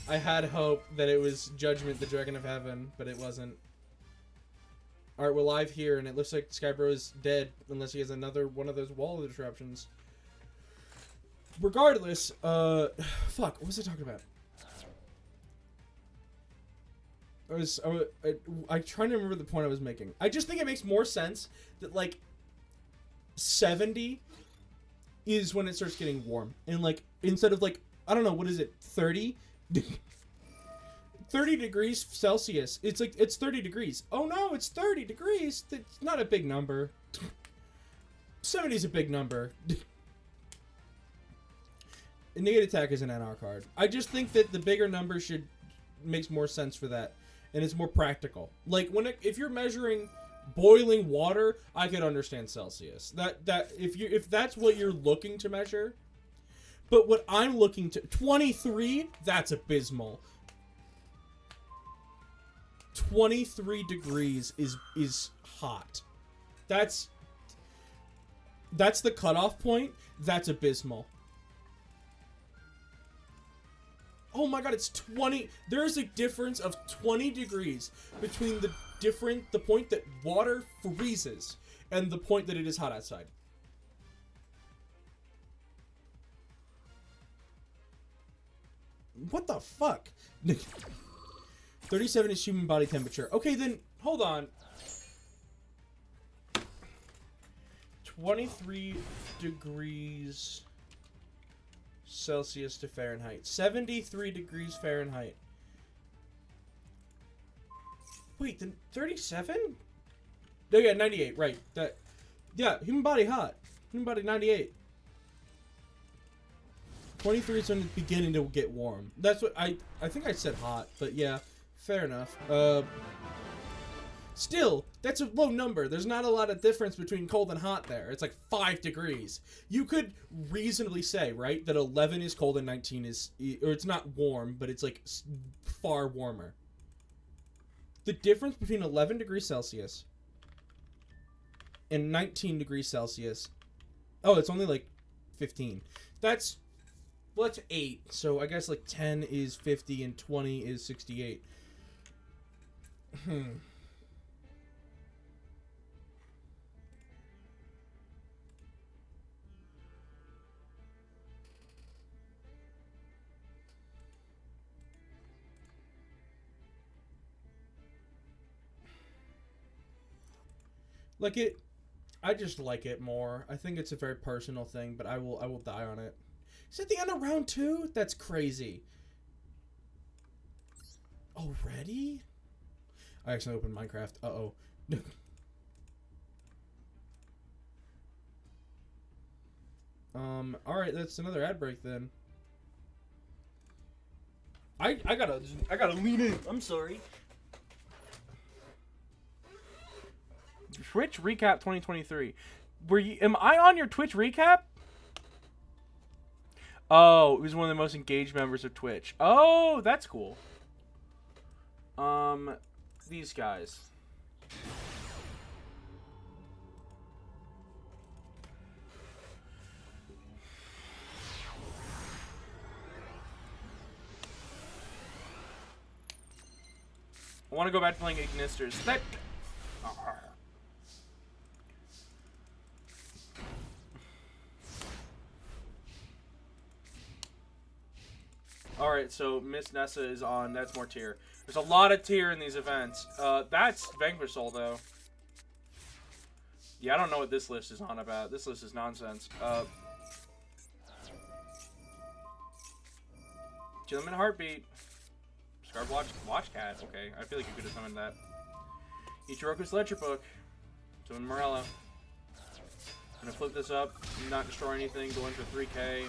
I had hope that it was Judgment, the Dragon of Heaven, but it wasn't. Alright, we're live here, and it looks like Skybro is dead, unless he has another one of those wall disruptions. Regardless, fuck, what was I talking about? I'm trying to remember the point I was making. I just think it makes more sense that, like, 70 is when it starts getting warm. And, like, instead of, like, I don't know, what is it, 30? 30 degrees Celsius. It's like, it's 30 degrees. Oh, no, it's 30 degrees. It's not a big number. 70 is a big number. Negate attack is an NR card. I just think that the bigger number makes more sense for that. And it's more practical. Like, if you're measuring boiling water, I could understand Celsius. If that's what you're looking to measure. But what I'm looking to... 23? That's abysmal. 23 degrees is hot. That's the cutoff point. That's abysmal. Oh my god, it's 20. There's a difference of 20 degrees between the point that water freezes and the point that it is hot outside. What the fuck? 37 is human body temperature. Okay, then, hold on. 23 degrees Celsius to Fahrenheit. 73 degrees Fahrenheit. Wait, then 37? Oh yeah, 98, right. Yeah, human body hot. Human body 98. 23 is when it's beginning to get warm. That's what I think I said hot, but yeah, fair enough. Still, that's a low number. There's not a lot of difference between cold and hot there. It's like 5 degrees. You could reasonably say, right, that 11 is cold and 19 is... Or it's not warm, but it's like far warmer. The difference between 11 degrees Celsius and 19 degrees Celsius... Oh, it's only like 15. That's... Well, that's 8. So I guess like 10 is 50 and 20 is 68. Like it, I just like it more. I think it's a very personal thing, but I will die on it. Is it the end of round 2? That's crazy. Already? I actually opened Minecraft. Uh-oh. Alright, that's another ad break then. I gotta lean in. I'm sorry. Twitch recap 2023. Am I on your Twitch recap? Oh, it was one of the most engaged members of Twitch. Oh, that's cool. These guys. I want to go back to playing Ignisters. That... Alright, so Miss Nessa is on. That's more tier. There's a lot of tier in these events. That's Vanquish Soul, though. Yeah, I don't know what this list is on about. This list is nonsense. Gentleman Heartbeat. Discard Watch Cat. Okay, I feel like you could have summoned that. Ichiroku's Ledger Book. Summon Morella. I'm gonna flip this up, not destroy anything, go in for 3k.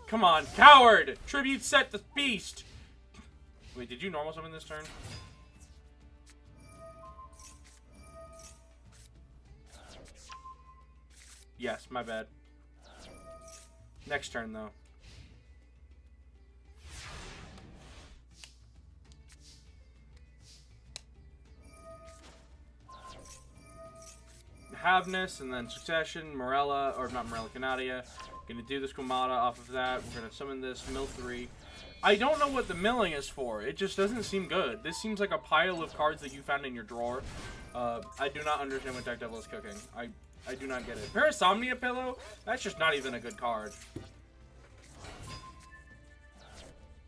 Come on, coward! Tribute set the beast! Wait, did you normal summon this turn? Yes, my bad. Next turn, though. Havness, and then Succession, Morella, or not Morella, Canadia. Gonna do this Kumada off of that. We're gonna summon this, mill 3. I don't know what the milling is for. It just doesn't seem good. This seems like a pile of cards that you found in your drawer. I do not understand what Deck Devil is cooking. I do not get it. Parasomnia Pillow? That's just not even a good card.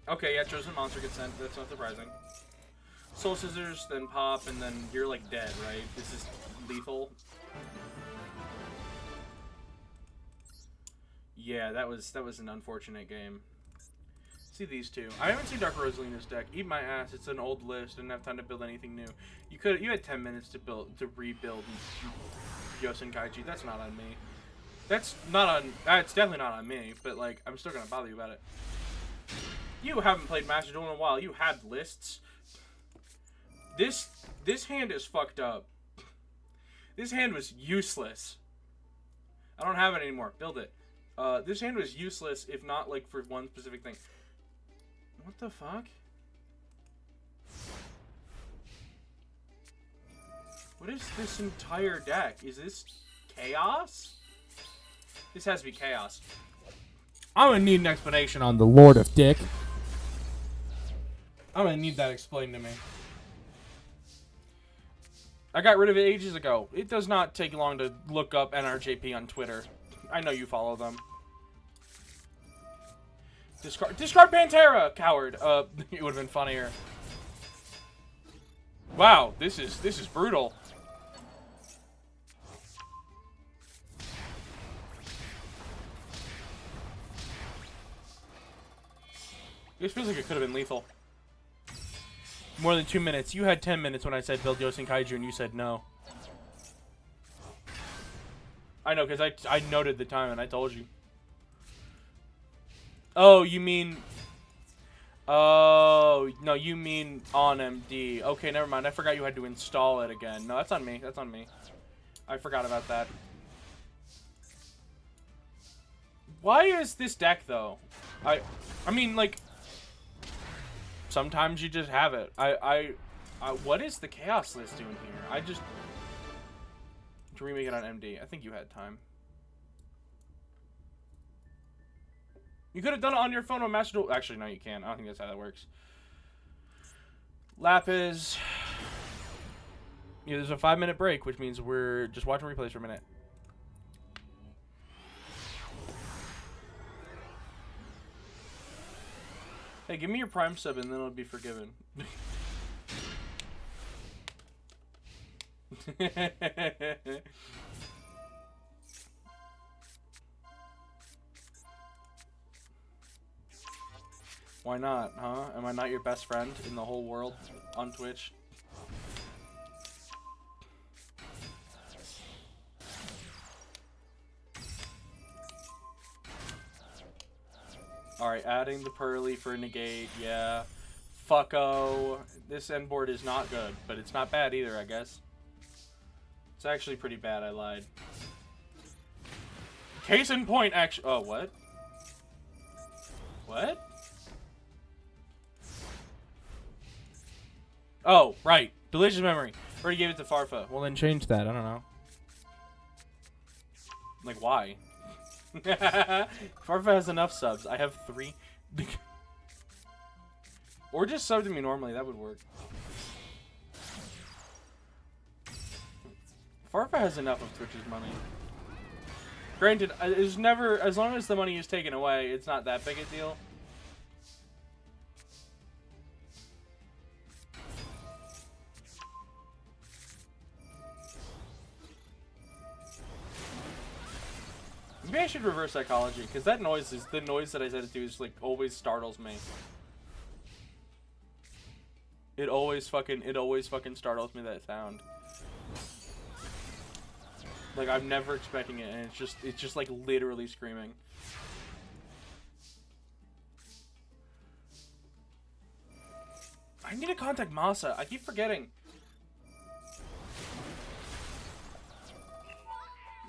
Okay, yeah, Chosen Monster gets sent. That's not surprising. Soul Scissors, then pop, and then you're like dead, right? This is lethal. Yeah, that was an unfortunate game. See these two. I haven't seen Dark Rosalina's deck. Eat my ass. It's an old list. Didn't have time to build anything new. You had 10 minutes to rebuild Yosen Kaiji. That's not on me. That's definitely not on me. But like, I'm still gonna bother you about it. You haven't played Master Duel in a while. You had lists. This hand is fucked up. This hand was useless. I don't have it anymore. Build it. This hand was useless if not like for one specific thing. What the fuck? What is this entire deck? Is this chaos? This has to be chaos. I'm gonna need an explanation on the Lord of Dick. I'm gonna need that explained to me. I got rid of it ages ago. It does not take long to look up NRJP on Twitter. I know you follow them. Discard Pantera, coward. It would have been funnier. Wow, this is brutal. This feels like it could have been lethal. More than 2 minutes. You had 10 minutes when I said build Yosen Kaiju and you said no. I know, because I noted the time and I told you. Oh, you mean... Oh, no, you mean on MD. Okay, never mind. I forgot you had to install it again. No, that's on me. That's on me. I forgot about that. Why is this deck, though? I mean, like... Sometimes you just have it. What is the Chaos list doing here? To remake it on MD. I think you had time. You could have done it on your phone on Master Duel. Actually, no, you can't. I don't think that's how that works. Lapis. Yeah, there's a 5-minute break, which means we're just watching replays for a minute. Hey, give me your Prime sub and then it'll be forgiven. Why not, huh? Am I not your best friend in the whole world on Twitch? Alright, adding the Pearly for negate, yeah. Fucko. This end board is not good, but it's not bad either, I guess. It's actually pretty bad, I lied. Case in point, actually. Oh, what? What? Oh, right. Delicious Memory. Already gave it to Farfa. Well, then change that. I don't know. Like, why? Farfa has enough subs. I have 3. Or just sub to me normally. That would work. Farfa has enough of Twitch's money. Granted, it's never, as long as the money is taken away, it's not that big a deal. Maybe I should reverse psychology, because that noise is the noise that I said it to is like always startles me. It always fucking startles me, that sound. Like, I'm never expecting it, and it's just like literally screaming. I need to contact Masa. I keep forgetting.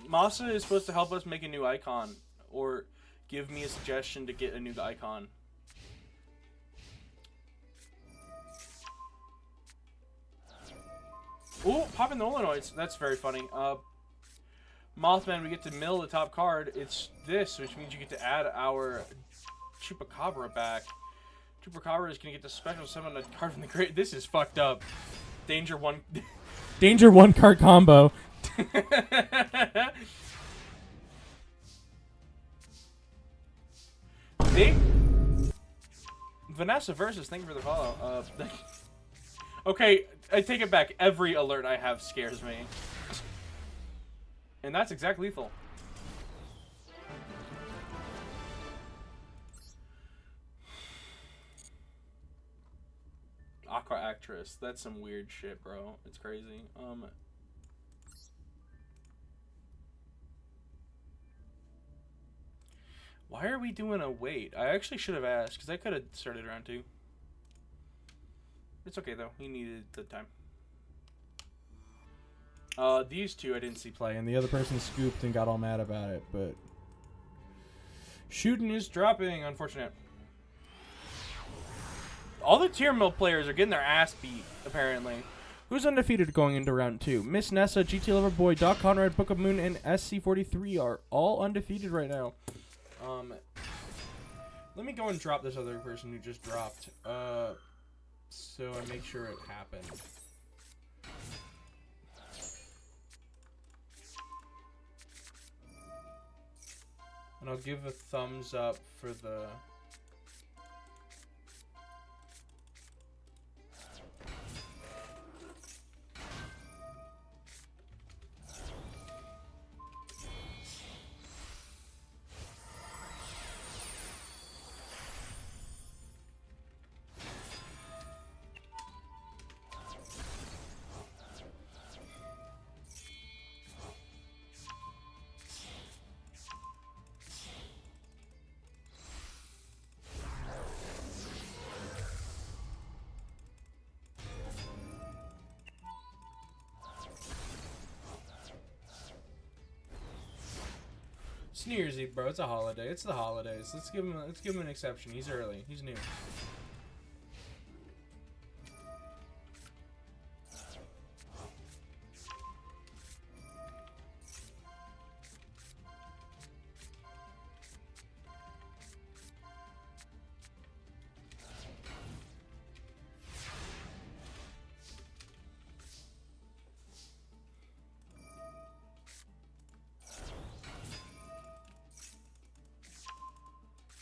Masa is supposed to help us make a new icon, or give me a suggestion to get a new icon. Ooh, popping the Olenoids. That's very funny. Mothman, we get to mill the top card. It's this, which means you get to add our Chupacabra back. Chupacabra is going to get the special summon a card from the grave. This is fucked up. Danger one. Danger 1 card combo. Vanessa versus, thank you for the follow. Okay, I take it back. Every alert I have scares me. And that's exact lethal. Aqua Actress. That's some weird shit, bro. It's crazy. Why are we doing a wait? I actually should have asked, because I could have started round 2. It's okay, though. He needed the time. These two I didn't see play, and the other person scooped and got all mad about it, but... Shooting is dropping, unfortunate. All the tier mill players are getting their ass beat, apparently. Who's undefeated going into round 2? Miss Nessa, GT Loverboy, Doc Conrad, Book of Moon, and SC43 are all undefeated right now. Let me go and drop this other person who just dropped, so I make sure it happened. And I'll give a thumbs up for the... It's New Year's Eve, bro. It's a holiday. It's the holidays. Let's give him an exception. He's early. He's new.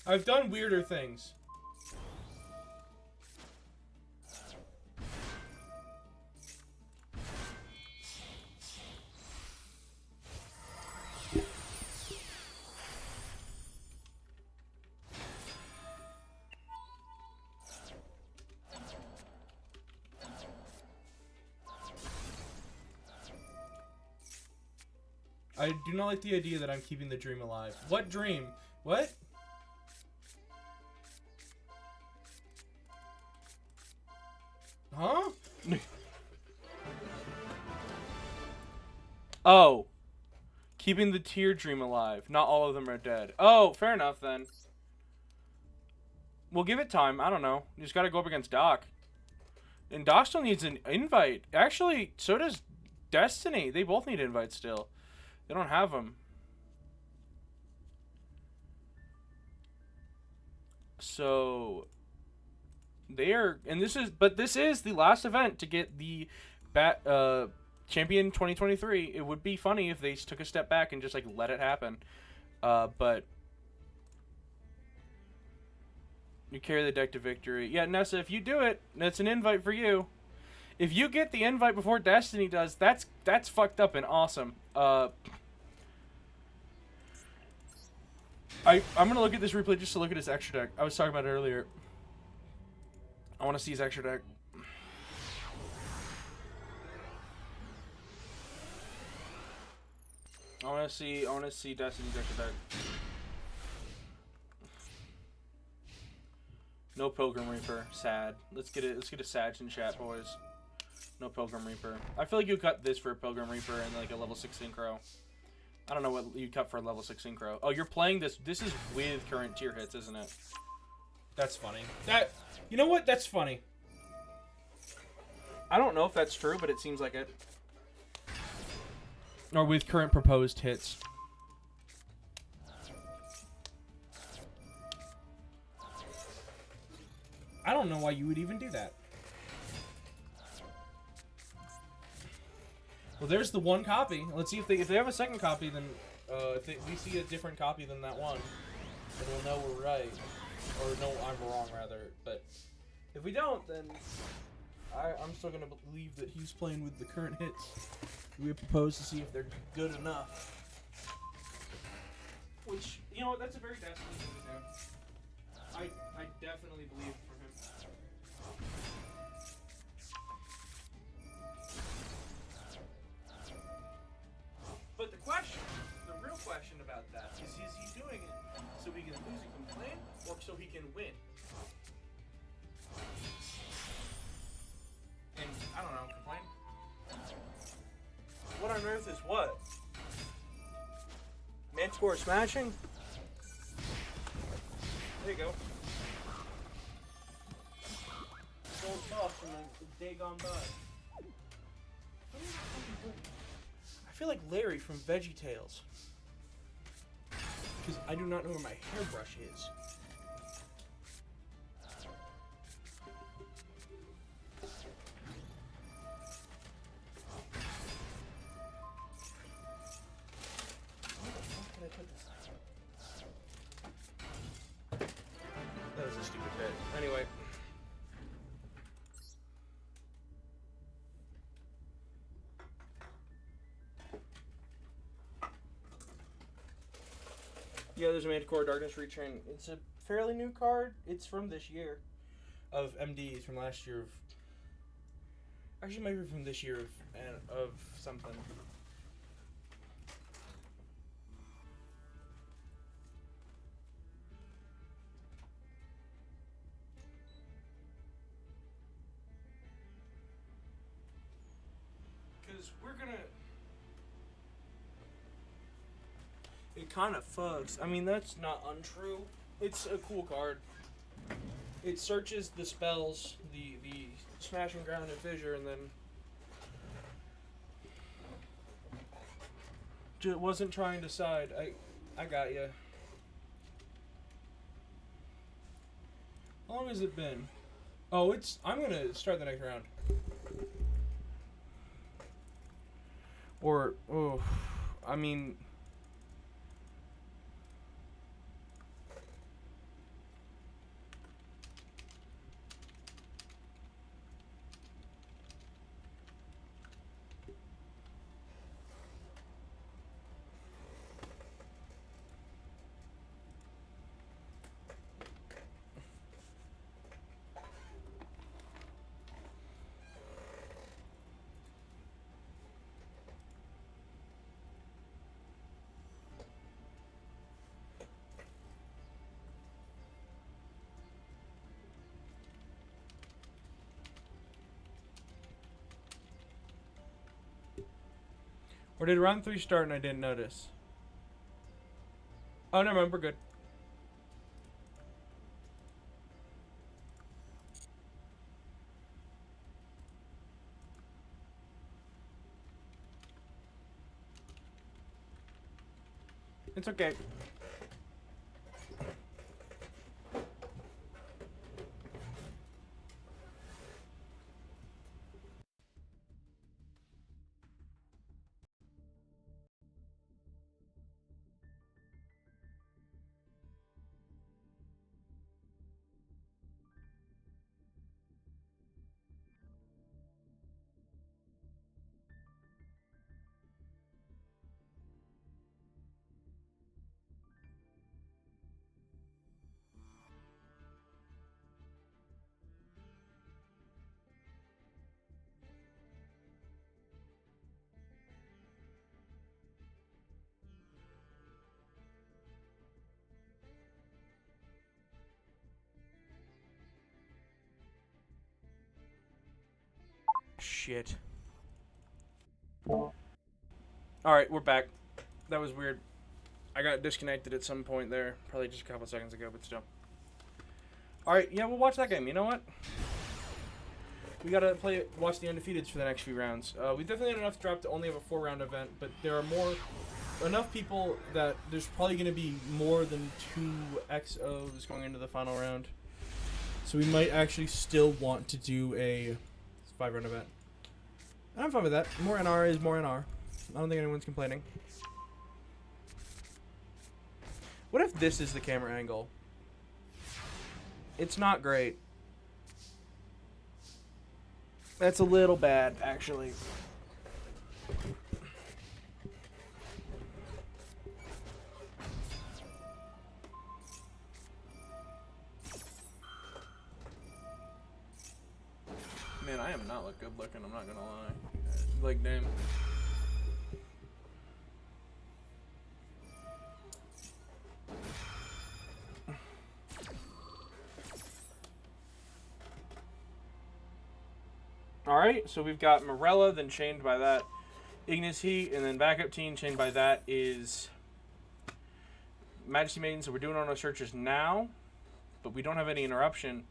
I've done weirder things. I do not like the idea that I'm keeping the dream alive. What dream? What? Huh? Oh. Keeping the tear dream alive. Not all of them are dead. Oh, fair enough then. We'll give it time. I don't know. You just gotta go up against Doc. And Doc still needs an invite. Actually, so does Destiny. They both need invites still. They don't have them. So... they are, and this is the last event to get the Champion 2023. It would be funny if they took a step back and just like let it happen, but you carry the deck to victory. Yeah, Nessa, if you do it, that's an invite for you. If you get the invite before Destiny does, that's fucked up and awesome. I'm gonna look at this replay just to look at his extra deck. I was talking about it earlier. I want to see his extra deck. I wanna see Destiny's Extra Dark. No Pilgrim Reaper. Sad. Let's get a Sag in chat, boys. No Pilgrim Reaper. I feel like you cut this for a Pilgrim Reaper and like a level 6 synchro. I don't know what you cut for a level 6 synchro. Oh, you're playing this. This is with current tier hits, isn't it? That's funny. You know what? That's funny. I don't know if that's true, but it seems like it. Or with current proposed hits. I don't know why you would even do that. Well, there's the one copy. Let's see if they have a second copy. Then if we see a different copy than that one, then we'll know we're right, or no, I'm wrong rather. But if we don't, then I'm still gonna believe that he's playing with the current hits. We propose to see if they're good enough. Which, you know what, that's a very Destiny thing to do. I definitely believe for him. But the real question about that is he doing it so he can lose and complain, or so he can win? And, I don't know, complain? What on earth is what? Manticore smashing? There you go. Gold sauce from the day gone by. I feel like Larry from VeggieTales. Because I do not know where my hairbrush is. That was a stupid bit. Anyway. Yeah, there's a Manticore Darkness Retrain. It's a fairly new card. It's from this year. Of MDs from last year of... Actually, maybe from this year of something. Because we're gonna... It kind of fucks. I mean, that's not untrue. It's a cool card. It searches the spells, the Smash and Ground and Fissure, and then... Just wasn't trying to side. I got ya. How long has it been? Oh, I'm gonna start the next round. Or, oh, I mean... Or did round 3 start and I didn't notice? Oh, never mind, we're good. It's okay. shit. Alright, we're back. That was weird. I got disconnected at some point there. Probably just a couple seconds ago, but still. Alright, yeah, we'll watch that game. You know what? We gotta watch the Undefeateds for the next few rounds. We definitely had enough drop to only have a 4-round event, but there are enough people that there's probably gonna be more than 2 XOs going into the final round. So we might actually still want to do a 5-round event. And I'm fine with that. More NR is more NR. I don't think anyone's complaining. What if this is the camera angle? It's not great. That's a little bad, actually. Man, I am not look good looking, I'm not gonna lie. Like, damn. Alright, so we've got Morella, then chained by that Ignis Heat, and then backup team chained by that is Majesty Maiden, so we're doing our searches now, but we don't have any interruption.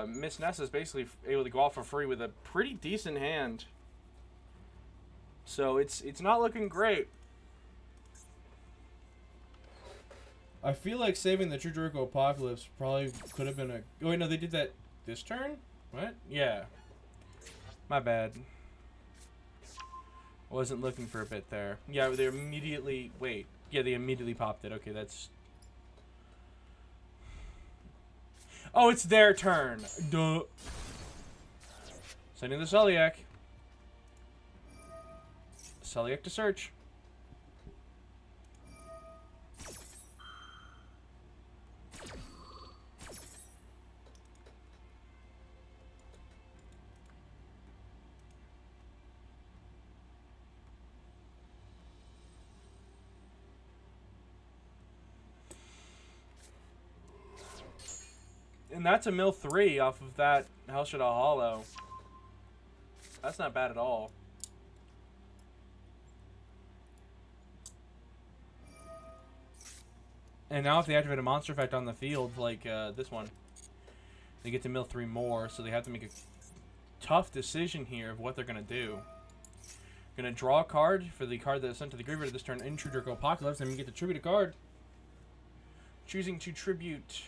Miss Nessa is basically able to go off for free with a pretty decent hand. So it's not looking great. I feel like saving the True Jericho Apocalypse probably could have been a... Oh, wait, no, they did that this turn? What? Yeah. My bad. Wasn't looking for a bit there. Yeah, they immediately... Wait. Yeah, they immediately popped it. Okay, that's... Oh, it's their turn. Duh. Sending the Celiac. Celiac to search. And that's a mill 3 off of that Hell Shadow Hollow. That's not bad at all. And now if they activate a monster effect on the field, like this one, they get to mill 3 more, so they have to make a tough decision here of what they're going to do. Going to draw a card for the card that is sent to the graveyard this turn in True Jericho Apocalypse, and we get to tribute a card. Choosing to tribute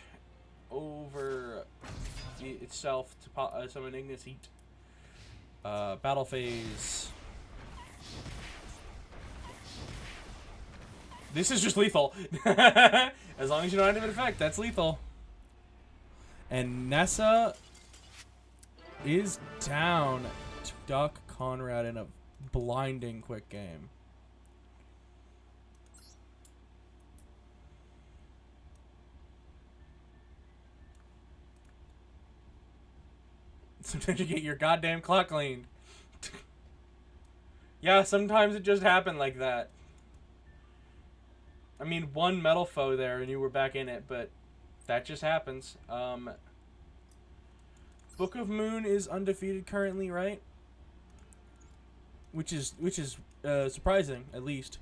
over itself to summon Ignis Heat. Battle phase. This is just lethal. As long as you don't have an effect, that's lethal. And Nessa is down to Duck Conrad in a blinding quick game. Sometimes you get your goddamn clock cleaned. Yeah, sometimes it just happened like that. I mean, one metal foe there and you were back in it, but that just happens. Book of Moon is undefeated currently, right? Which is surprising, at least.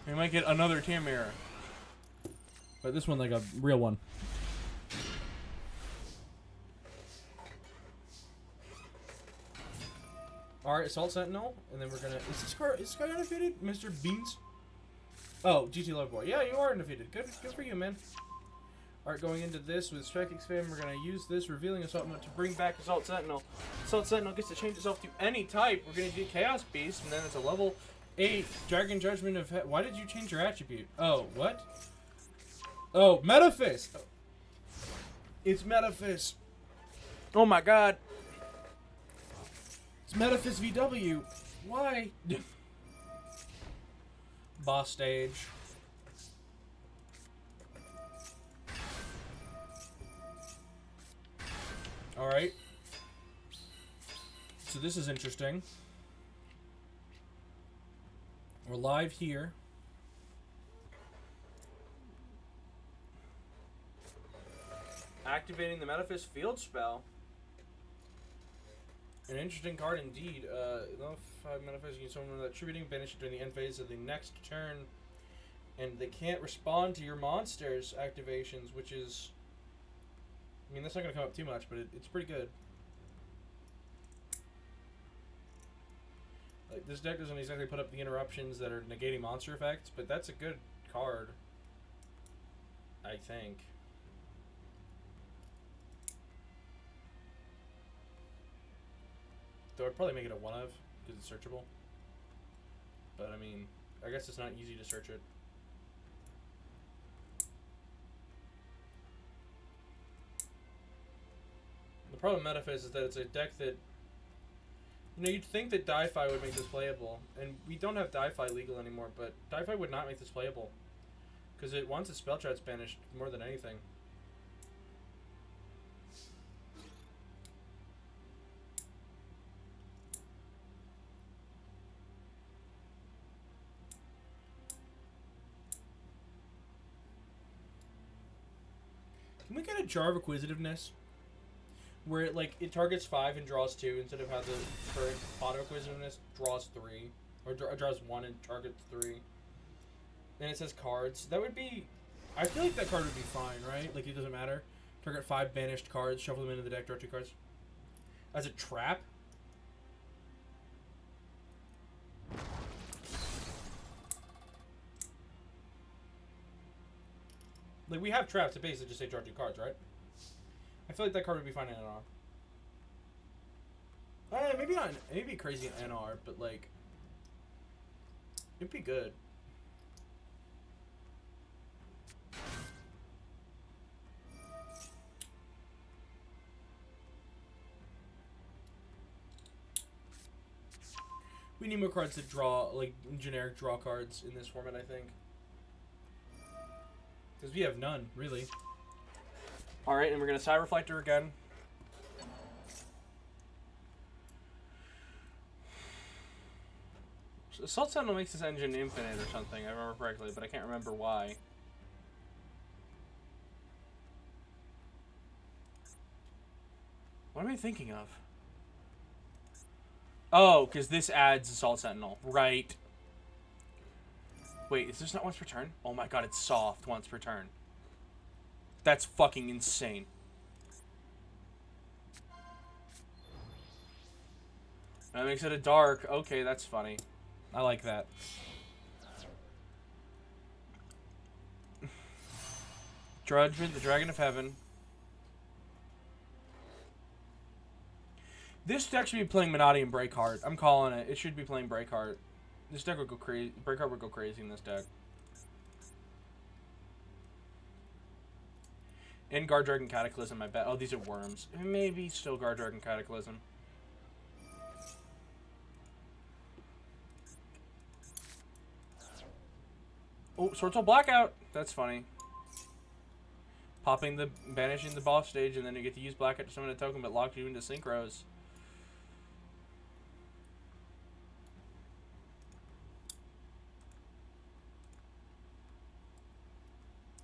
We might get another tear mirror. But this one like a real one. Alright, Assault Sentinel, and then we're gonna... Is this guy undefeated? Mr. Beans? Oh, GT Love Boy. Yeah, you are undefeated. Good for you, man. Alright, going into this with Strike Expand, we're gonna use this Revealing Assault Mode to bring back Assault Sentinel. Assault Sentinel gets to change itself to any type. We're gonna do Chaos Beast, and then it's a level 8 Dragon Judgment of... Why did you change your attribute? Oh, what? Oh, Metaphys! It's Metaphys. Oh my god. It's Metaphys VW. Why? Boss stage. Alright. So this is interesting. We're live here. Activating the Metaphys field spell. An interesting card indeed. No 5 Metaphys, you can summon that attributing banish during the end phase of the next turn. And they can't respond to your monster's activations, which is... I mean, that's not going to come up too much, but it's pretty good. Like, this deck doesn't exactly put up the interruptions that are negating monster effects, but that's a good card. I think. Though I'd probably make it a 1-of, because it's searchable. But, I mean, I guess it's not easy to search it. The problem with Metaphys is that it's a deck that... You know, you'd think that Di-Fi would make this playable. And we don't have Di-Fi legal anymore, but Di-Fi would not make this playable. Because it wants its spell charts banished more than anything. Can we get a Jar of Acquisitiveness? Where it, like, it targets 5 and draws 2 instead of how the current Auto Acquisitiveness draws 3. Or draws 1 and targets 3. And it says cards. That would be... I feel like that card would be fine, right? Like, it doesn't matter. Target 5 banished cards, shuffle them into the deck, draw 2 cards. As a trap? Like, we have traps that basically just say draw 2 cards, right? I feel like that card would be fine in NR. Maybe not. Maybe crazy in NR, but like, it'd be good. We need more cards to draw, like generic draw cards in this format, I think. Because we have none, really. Alright, and we're going to Side Reflector again. Assault Sentinel makes this engine infinite or something, I remember correctly, but I can't remember why. What am I thinking of? Oh, because this adds Assault Sentinel. Right. Wait, is this not once per turn? Oh my god, it's soft once per turn. That's fucking insane. That makes it a dark. Okay, that's funny. I like that. Judgment, the Dragon of Heaven. This deck should be playing Menotti and Breakheart. I'm calling it. It should be playing Breakheart. This deck would go crazy. Breakheart would go crazy in this deck. And Guard Dragon Cataclysm, I bet. Oh, these are worms. Maybe still Guard Dragon Cataclysm. Oh, Sword Soul Blackout. That's funny. Banishing the boss stage, and then you get to use Blackout to summon a token, but lock you into Synchros.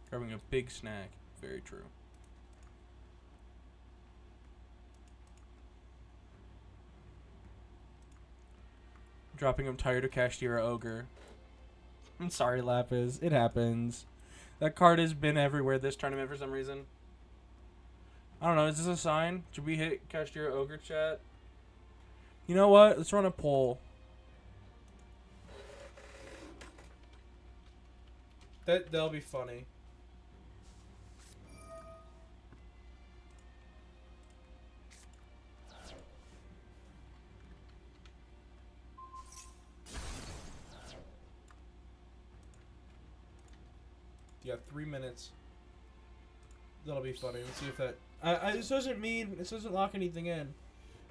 Grabbing a big snack. Very true. Dropping him Tired of Kashtira Ogre. I'm sorry, Lapis. It happens. That card has been everywhere this tournament for some reason. I don't know. Is this a sign? Should we hit Kashtira Ogre, chat? You know what? Let's run a poll. That'll be funny. You have 3 minutes. That'll be funny. Let's see if that. This doesn't mean this doesn't lock anything in,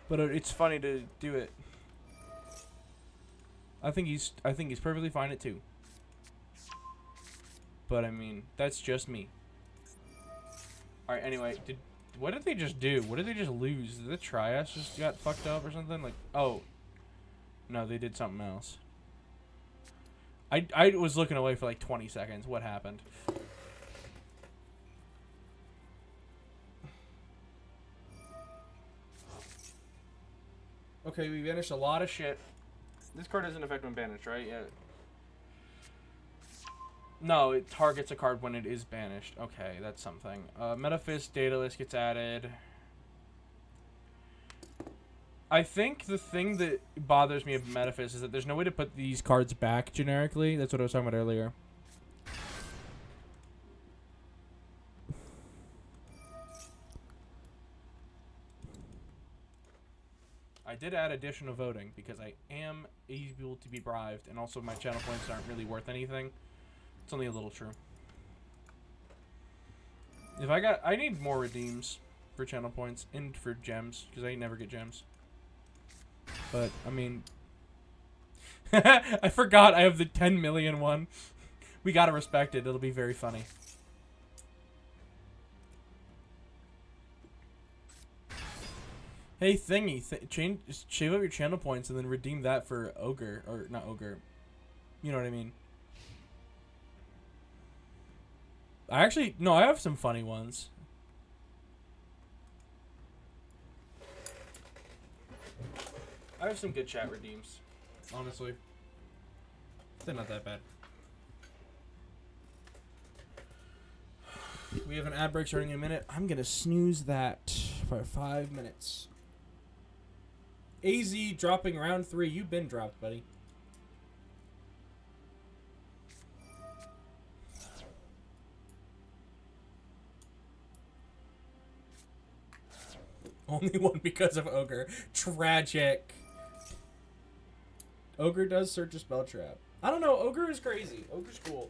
but it's funny to do it. I think he's perfectly fine at 2. But I mean, that's just me. All right. Anyway, what did they just do? What did they just lose? Did the Trias just got fucked up or something? Like, oh, no, they did something else. I was looking away for like 20 seconds. What happened? Okay, we banished a lot of shit. This card doesn't affect when banished, right? Yeah. No, it targets a card when it is banished. Okay, that's something. Metaphys Daedalus gets added. I think the thing that bothers me of Metaphys is that there's no way to put these cards back generically. That's what I was talking about earlier. I did add additional voting because I am able to be bribed, and also my channel points aren't really worth anything. It's only a little true. I need more redeems for channel points and for gems because I never get gems. But I mean, I forgot I have the 10 million one. We gotta respect it. It'll be very funny. Hey Thingy, shave up your channel points and then redeem that for Ogre, or not Ogre. You know what I mean? I have some funny ones. I have some good chat redeems, honestly. They're not that bad. We have an ad break starting in a minute. I'm gonna snooze that for 5 minutes. AZ dropping round 3. You've been dropped, buddy. Only one because of Ogre. Tragic. Ogre does search a spell trap. I don't know. Ogre is crazy. Ogre's cool.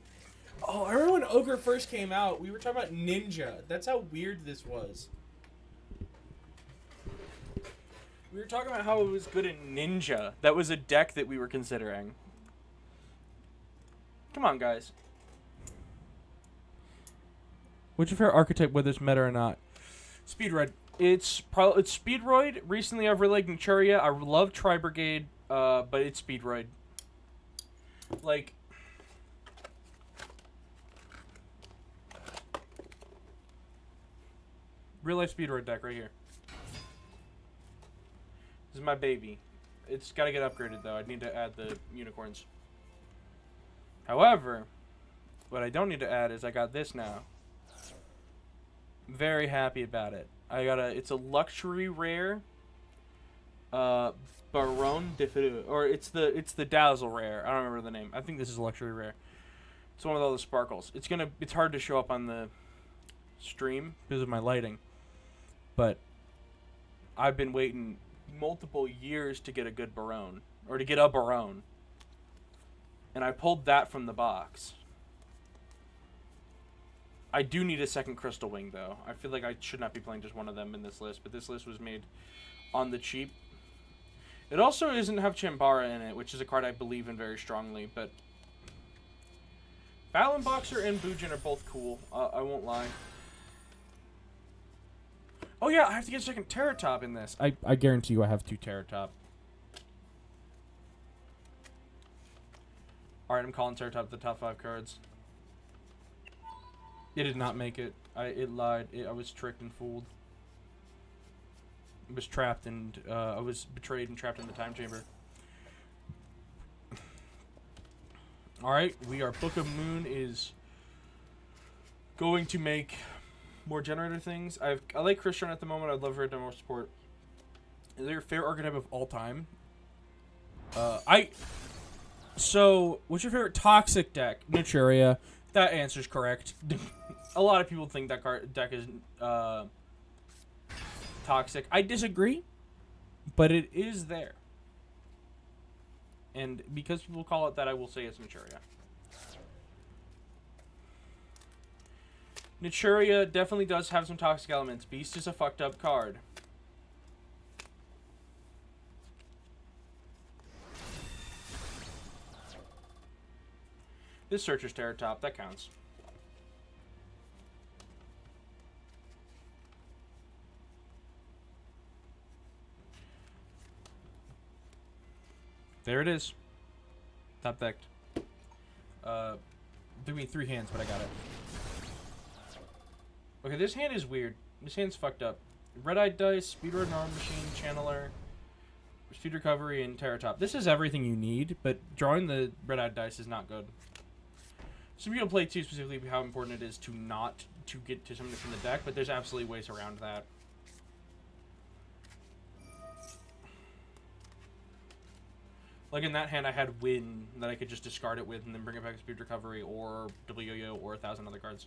Oh, I remember when Ogre first came out, we were talking about Ninja. That's how weird this was. We were talking about how it was good in Ninja. That was a deck that we were considering. Come on, guys. What's your favorite archetype, whether it's meta or not? Speedroid. It's Speedroid. Recently, I've really liked Naturia. I love Tri-Brigade, but it's Speedroid. Like, real life Speedroid deck right here. This is my baby. It's got to get upgraded though. I need to add the unicorns. However, what I don't need to add is I got this now. Very happy about it. It's a luxury rare. Baron de Feu, or it's the Dazzle rare. I don't remember the name. I think this is a luxury rare. It's one with all the sparkles. It's hard to show up on the stream because of my lighting. But I've been waiting multiple years to get a good Baron, or to get a Baron. And I pulled that from the box. I do need a second Crystal Wing, though. I feel like I should not be playing just one of them in this list, but this list was made on the cheap. It also doesn't have Chambara in it, which is a card I believe in very strongly, but Balan Boxer and Bujin are both cool. I won't lie. Oh yeah, I have to get a second Terratop in this. I guarantee you I have 2 Terratop. Alright, I'm calling Terratop the top 5 cards. It did not make it. It lied. I was tricked and fooled. I was trapped and I was betrayed and trapped in the time chamber. Alright, Book of Moon is going to make more generator things. I like Christian at the moment. I'd love her to have more support. Is that your favorite archetype of all time? So, what's your favorite toxic deck? Naturia. That answer's correct. A lot of people think that deck is toxic. I disagree, but it is there. And because people call it that, I will say it's Naturia. Naturia definitely does have some toxic elements. Beast is a fucked up card. This Searcher's Terratop, that counts. There it is. Top decked. Took me 3 hands, but I got it. Okay, this hand is weird. This hand's fucked up. Red-Eyed Dice, Speedrun Arm Machine, Channeler, Speed Recovery, and Terratop. This is everything you need, but drawing the Red-Eyed Dice is not good. Some people play too specifically how important it is to not to get to something from the deck, but there's absolutely ways around that. Like in that hand, I had Win that I could just discard it with and then bring it back to Speed Recovery or Double Yo-Yo or 1,000 other cards.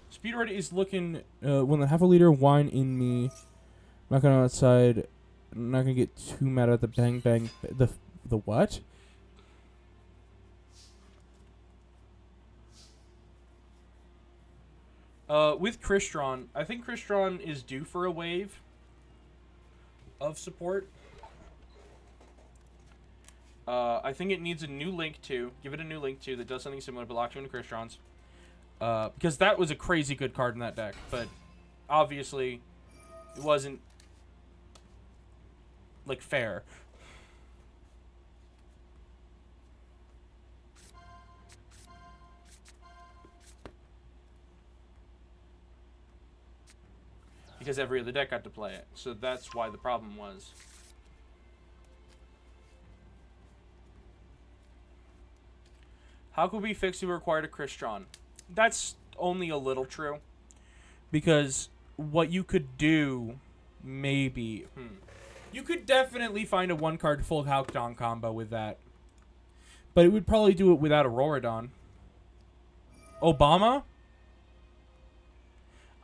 Speed Red is looking, when the half a liter wine in me, not going outside, I'm not going to get too mad at the bang bang, the what? With Crystron, I think Crystron is due for a wave of support. I think it needs a new Link 2. Give it a new Link 2 that does something similar but locks you into Crystrons. Because that was a crazy good card in that deck. But obviously, it wasn't, like, fair. Because every other deck got to play it. So that's why the problem was. How could we fix the required Crystron? That's only a little true. Because what you could do, maybe... You could definitely find a one-card full Halcyon combo with that. But it would probably do it without Auroradon. Obama?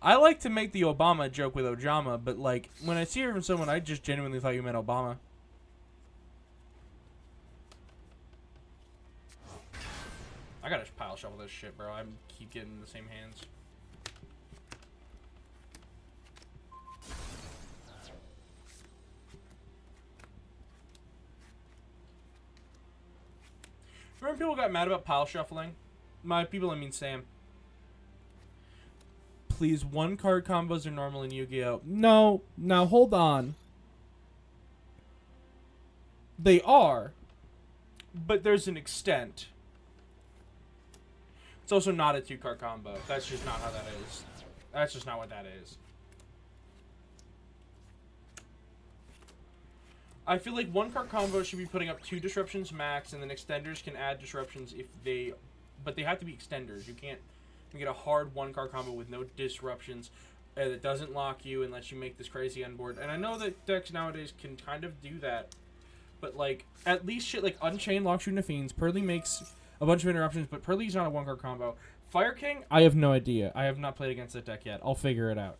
I like to make the Obama joke with Ojama, but, like, when I see it from someone, I just genuinely thought you meant Obama. I gotta pile shuffle this shit, bro. I keep getting the same hands. Remember people got mad about pile shuffling? My people, I mean Sam. Please, one card combos are normal in Yu-Gi-Oh! No, now hold on. They are, but there's an extent. It's also not a 2-card combo. That's just not how that is. That's just not what that is. I feel like 1-card combos should be putting up 2 disruptions max, and then extenders can add disruptions if they... But they have to be extenders. You can't get a hard 1-card combo with no disruptions that doesn't lock you and lets you make this crazy end board. And I know that decks nowadays can kind of do that. But, like, at least shit like Unchained locks you into Fiends. Pearly makes a bunch of interruptions, but Pearly's not a 1-card combo. Fire King, I have no idea. I have not played against that deck yet. I'll figure it out.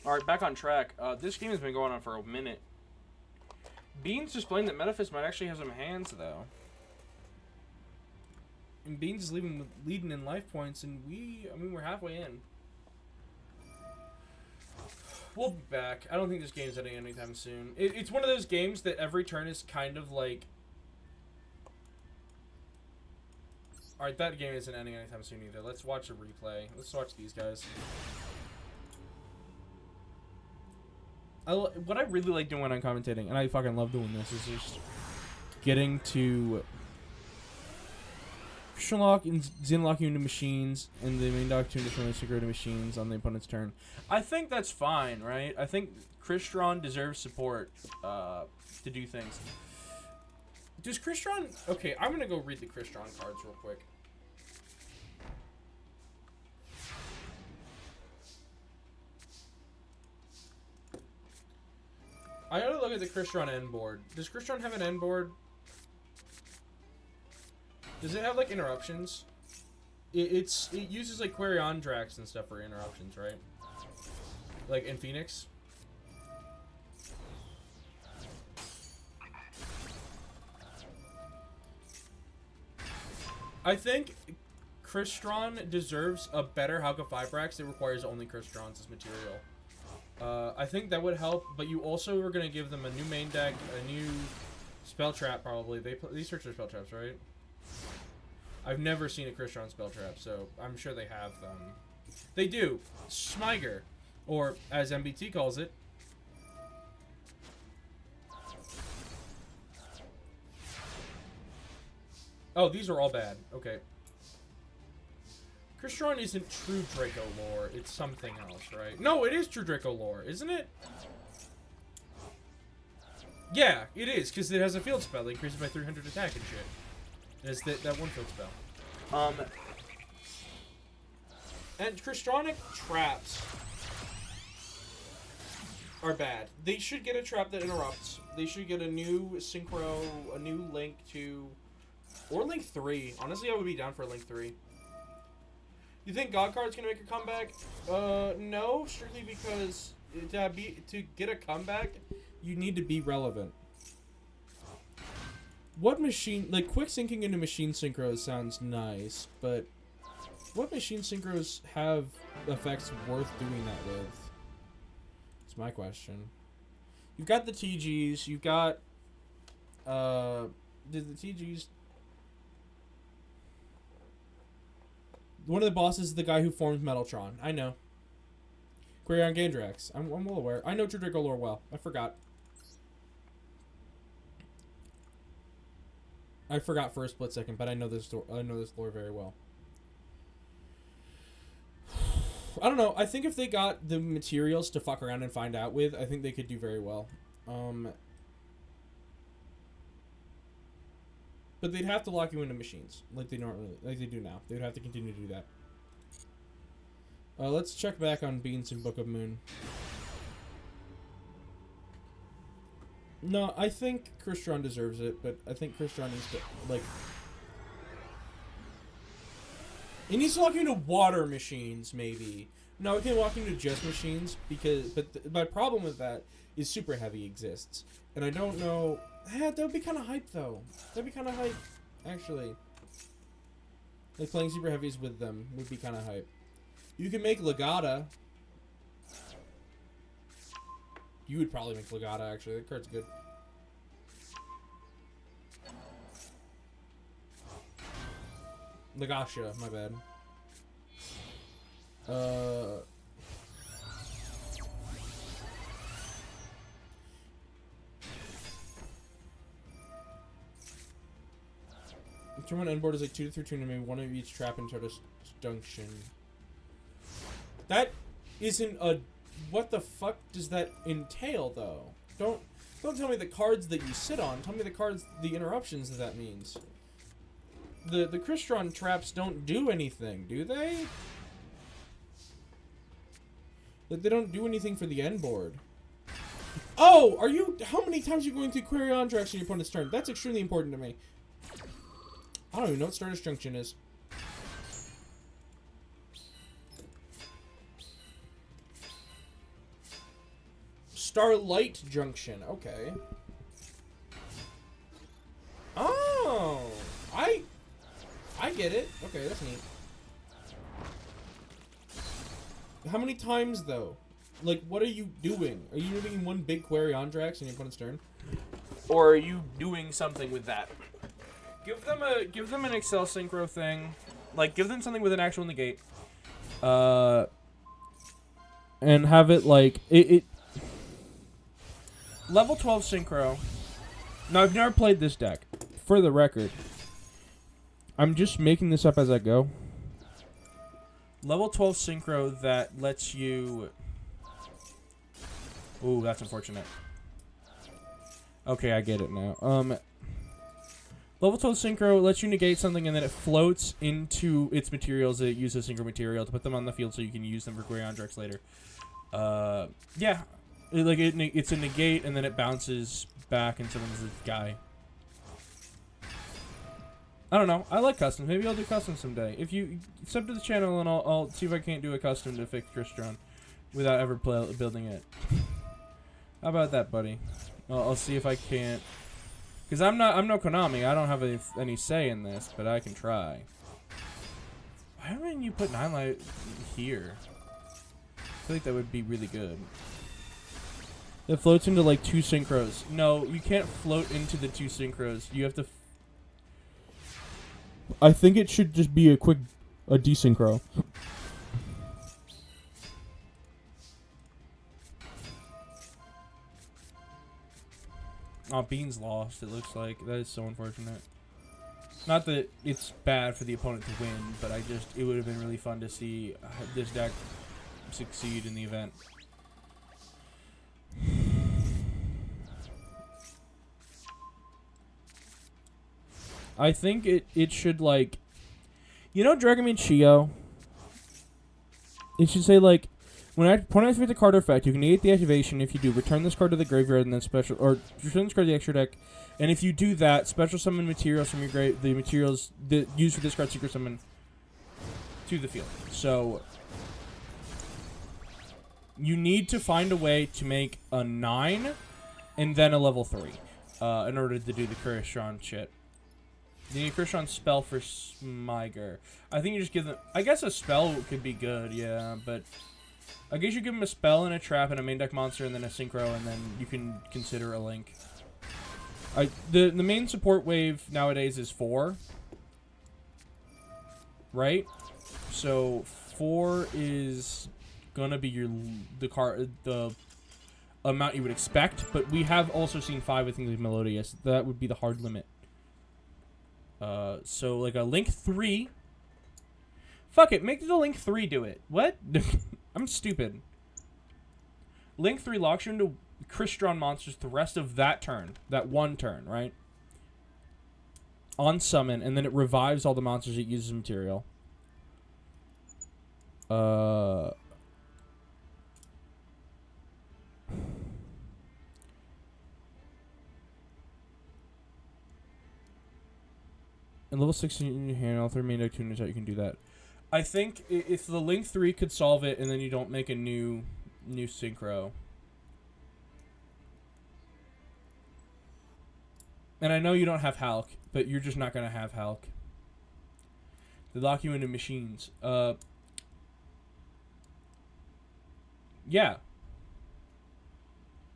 Alright, back on track. This game has been going on for a minute. Beans displaying that Metaphys might actually have some hands, though. And Beans is leading in life points, and we're halfway in. We'll be back. I don't think this game's ending anytime soon. It's one of those games that every turn is kind of like... Alright, that game isn't ending anytime soon either. Let's watch a replay. Let's watch these guys. What I really like doing when I'm commentating, and I fucking love doing this, is just getting to Christian Lock and Zen lock you into machines, and the main dog tune differently to go to machines on the opponent's turn. I think that's fine, right? I think Crystron deserves support to do things. Does Crystron... Okay, I'm going to go read the Crystron cards real quick. I gotta look at the Crystron end board. Does Crystron have an end board? Does it have, like, interruptions? It uses, like, Query Andrax and stuff for interruptions, right? Like, in Phoenix? I think Crystron deserves a better Hauka 5-Rax that requires only Crystrons as material. I think that would help, but you also are going to give them a new main deck, a new spell trap probably. These search their spell traps, right? I've never seen a Crystron spell trap, so I'm sure they have them. They do. Smyger, or as MBT calls it. Oh, these are all bad. Okay. Crystron isn't true Draco lore. It's something else, right? No, it is true Draco lore, isn't it? Yeah, it is, because it has a field spell that increases by 300 attack and shit. It has that one field spell. And Crystronic traps are bad. They should get a trap that interrupts. They should get a new Synchro, a new Link 2, or Link 3. Honestly, I would be down for Link 3. You think God Card's gonna make a comeback? No, strictly because to get a comeback, you need to be relevant. What machine, like, quick syncing into machine synchros sounds nice, but what machine synchros have effects worth doing that with? That's my question. You've got the TGs, you've got, did the TGs... One of the bosses is the guy who formed Metaltron. I know. Quirion Gandrax. I'm well aware. I know True Draco lore well. I forgot. I forgot for a split second, but I know this lore very well. I don't know. I think if they got the materials to fuck around and find out with, I think they could do very well. But they'd have to lock you into machines, like they do now. They would have to continue to do that. Let's check back on Beans and Book of Moon. No, I think Crystron deserves it, but I think Crystron needs to, like... It needs to lock you into water machines, maybe. No, it can walk into just machines, because... But my problem with that is Super Heavy exists. And I don't know... that would be kind of hype, though. That'd be kind of hype, actually. Like, playing Super Heavies with them would be kind of hype. You can make Legata. You would probably make Legata, actually. That card's good. Legasha, my bad. Turn one end board is like 2 to 3 turn and maybe one of each trap and Turtle Junction. That isn't a... What the fuck does that entail, though? Don't tell me the cards that you sit on. Tell me the cards, the interruptions that means. The Crystron traps don't do anything, do they? Like, they don't do anything for the end board. Oh, are you... How many times are you going through Quirion Drax on your opponent's turn? That's extremely important to me. I don't even know what Stardust Junction is. Starlight Junction. Okay. Oh, I get it. Okay, that's neat. How many times though? Like, what are you doing? Are you doing one big Quirion Drax on your opponent's turn, or are you doing something with that? Give them an Excel Synchro thing. Like, give them something with an actual negate. And have it like it level 12 Synchro. Now, I've never played this deck. For the record, I'm just making this up as I go. Level 12 Synchro that lets you... Ooh, that's unfortunate. Okay, I get it now. Level 12 Synchro lets you negate something and then it floats into its materials that it uses Synchro material to put them on the field so you can use them for Quirion Drax later. Yeah. It's a negate and then it bounces back and someone's a guy. I don't know. I like customs. Maybe I'll do customs someday. If you sub to the channel and I'll see if I can't do a custom to fix Crystron without ever building it. How about that, buddy? I'll see if I can't Because I'm no Konami. I don't have any say in this, but I can try. Why haven't you put 9 Light here? I feel like that would be really good. It floats into like 2 synchros. No, you can't float into the 2 synchros. You have to. I think it should just be a desynchro. Oh, Bean's lost, it looks like. That is so unfortunate. Not that it's bad for the opponent to win, but it would have been really fun to see this deck succeed in the event. I think it should, like... You know Dragon Chio? It should say, like... When opponent activates a card or effect, you can negate the activation. If you do, return this card to the graveyard and then special... Or return this card to the extra deck. And if you do that, special summon materials from your the materials used for this card secret summon to the field. So... You need to find a way to make a 9 and then a level 3 in order to do the Crystron shit. You need a Crystron spell for Smiger. I think you just give them... I guess a spell could be good, yeah, but... I guess you give them a spell and a trap and a main deck monster and then a synchro, and then you can consider a link. The main support wave nowadays is 4. Right? So 4 is gonna be the amount you would expect, but we have also seen 5 with things like Melodious. That would be the hard limit. So like a Link 3. Fuck it, make the Link 3 do it. What? I'm stupid. Link 3 locks you into Crystron monsters the rest of that turn. That one turn, right? On summon, and then it revives all the monsters it uses material. And level 16 in your hand, all 3 main deck tuners out, you can do that. I think if the Link 3 could solve it, and then you don't make a new synchro. And I know you don't have Hulk, but you're just not going to have Hulk. They lock you into machines. Yeah.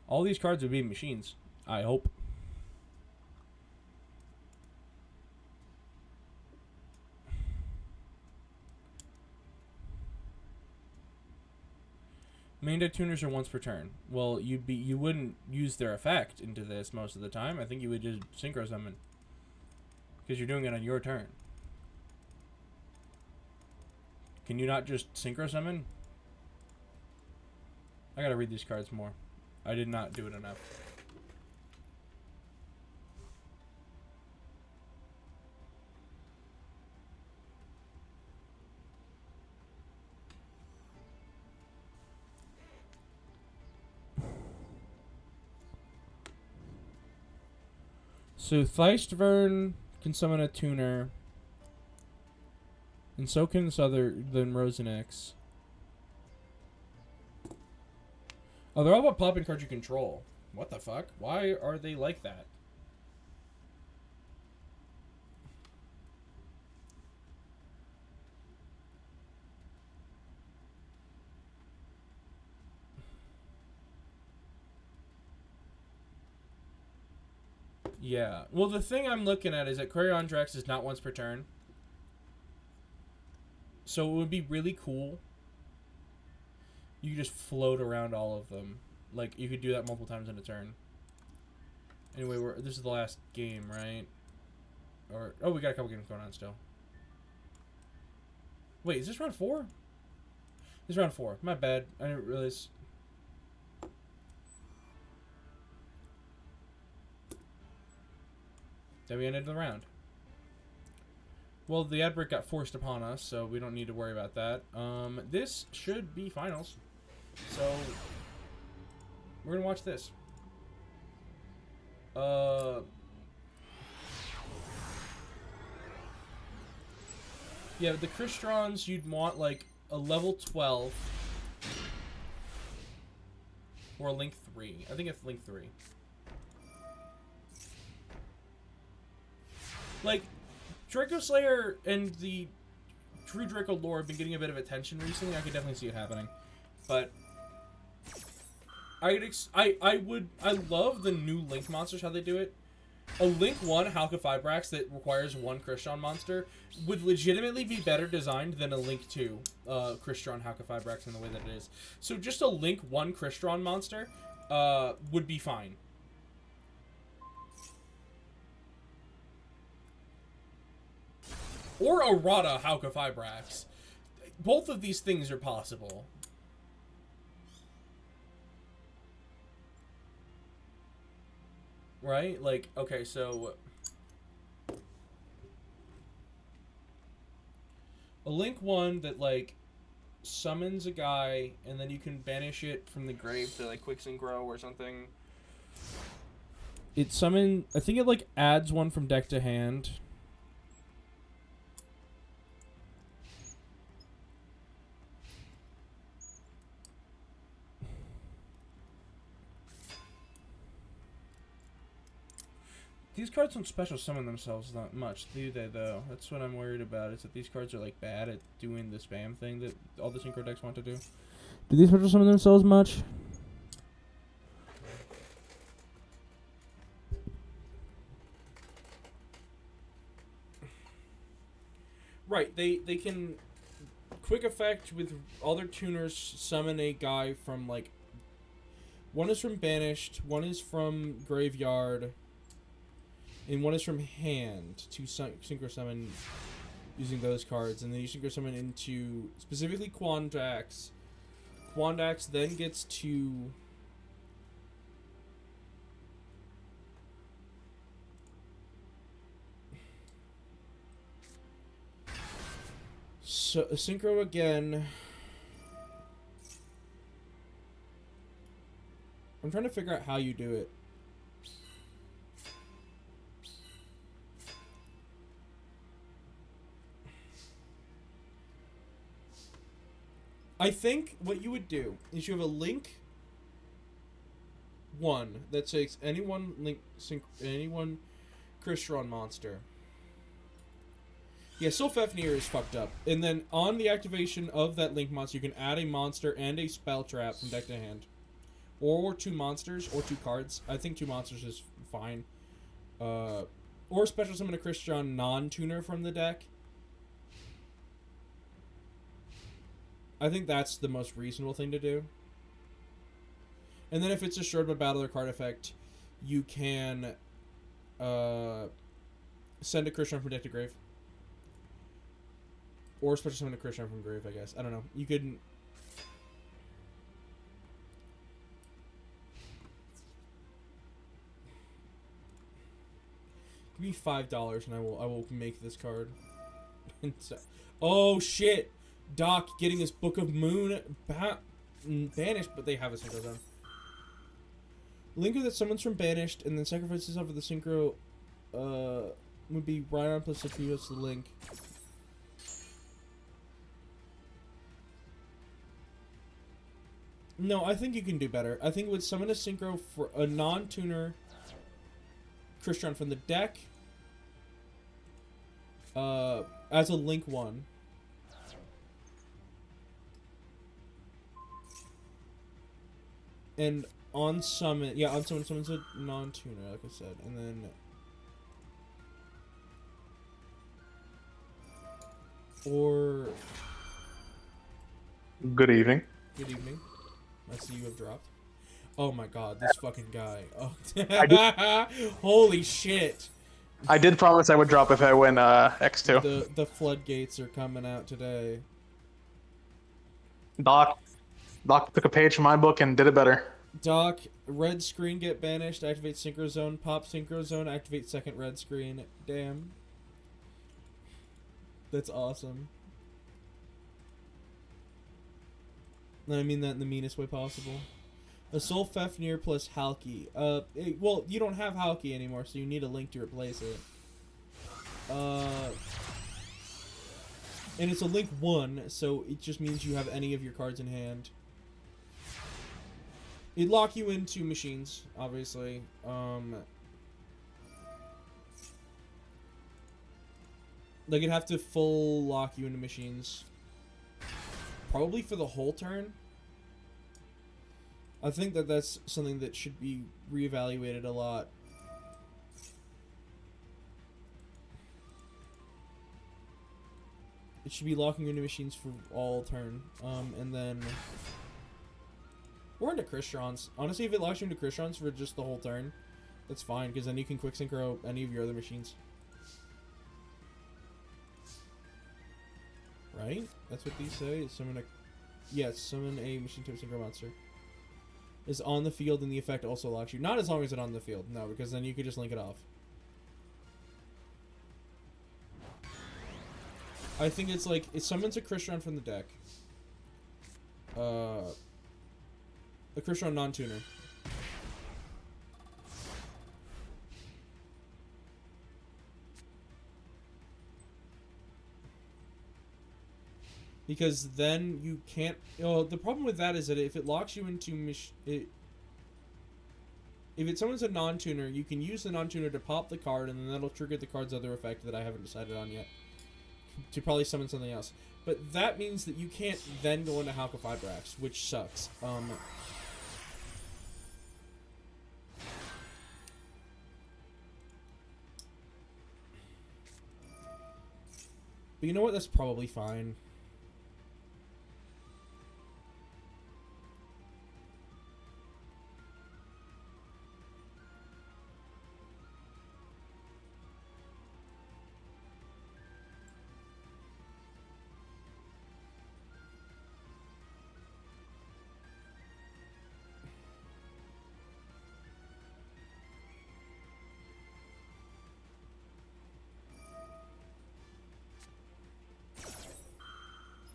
All these cards would be machines, I hope. Main deck tuners are once per turn. Well, you wouldn't use their effect into this most of the time. I think you would just synchro summon. Because you're doing it on your turn. Can you not just synchro summon? I gotta read these cards more. I did not do it enough. So Theistvern can summon a tuner. And so can this other than Rosenix. Oh, they're all about popping cards you control. What the fuck? Why are they like that? Yeah. Well, the thing I'm looking at is that Querion is not once per turn. So it would be really cool. You just float around all of them. Like, you could do that multiple times in a turn. Anyway, this is the last game, right? Or oh, we got a couple games going on still. Wait, is this round 4? This is round 4. My bad. I didn't realize. Then we ended the round. Well, the ad break got forced upon us, so we don't need to worry about that. This should be finals. So, we're going to watch this. Yeah, the Crystrons, you'd want, like, a level 12. Or a Link 3. I think it's Link 3. Like, Draco Slayer and the True Draco lore have been getting a bit of attention recently. I could definitely see it happening. But I love the new Link monsters, how they do it. A Link 1 Halqifibrax that requires one Crystron monster would legitimately be better designed than a Link 2 Crystron Halqifibrax in the way that it is. So just a Link 1 Crystron monster would be fine. Or a Rada Halqifibrax. Both of these things are possible. Right? Like, okay, so a Link 1 that, like, summons a guy, and then you can banish it from the grave to, like, Quick Synchro or something. It I think it, like, adds one from deck to hand. These cards don't special summon themselves that much, do they, though? That's what I'm worried about, is that these cards are, like, bad at doing the spam thing that all the synchro decks want to do. Do these special summon themselves much? Right, they can quick effect with all their tuners summon a guy from, like, one is from Banished, one is from Graveyard, and one is from hand to synchro summon using those cards, and then you synchro summon into specifically Quandax. Quandax then gets to synchro again. I'm trying to figure out how you do it. I think what you would do is you have a Link 1 that takes any one Crystron monster. Yeah, Sylphefnir is fucked up. And then on the activation of that Link monster, you can add a monster and a spell trap from deck to hand. Or 2 monsters, or 2 cards. I think 2 monsters is fine. Or special summon a Crystron non-tuner from the deck. I think that's the most reasonable thing to do. And then if it's destroyed by battle or card effect, you can send a Crystron from deck to grave. Or special summon a Crystron from grave, I guess. I don't know. You could... Give me $5 and I will make this card. Oh shit! Doc getting his Book of Moon banished, but they have a synchro zone. Linker that summons from banished and then sacrifices over the synchro would be Rhydon plus Atreus the Link. No, I think you can do better. I think it would summon a synchro for a non-tuner Crystron from the deck as a Link 1. And on summon, yeah, on summon, summons a non-tuner, like I said, and then... Or... Good evening. Good evening. I see you have dropped. Oh my god, this fucking guy. Oh. Holy shit. I did promise I would drop if I win X2. The floodgates are coming out today. Doc took a page from my book and did it better. Doc, red screen get banished, activate Synchro Zone, pop Synchro Zone, activate second red screen. Damn. That's awesome. And I mean that in the meanest way possible. A Sylphefnir plus Halki. Well, you don't have Halki anymore, so you need a Link to replace it. And it's a Link 1, so it just means you have any of your cards in hand. It'd lock you into machines, obviously. Like, it'd have to full lock you into machines. Probably for the whole turn. I think that that's something that should be reevaluated a lot. It should be locking into machines for all turn. And then... Or into Crystron. Honestly, if it locks you into Crystron for just the whole turn, that's fine, because then you can quick synchro any of your other machines. Right? That's what these say. Summon a... Yes, summon a machine type synchro monster. Is on the field and the effect also locks you. Not as long as it's on the field, no, because then you could just link it off. I think it's like, it summons a Crystron from the deck. A Crystron non-tuner. Because then you can't... Oh, the problem with that is that if it locks you into... if it summons a non-tuner, you can use the non-tuner to pop the card, and then that'll trigger the card's other effect that I haven't decided on yet. To probably summon something else. But that means that you can't then go into Halka Fibrax, which sucks. But you know what? That's probably fine.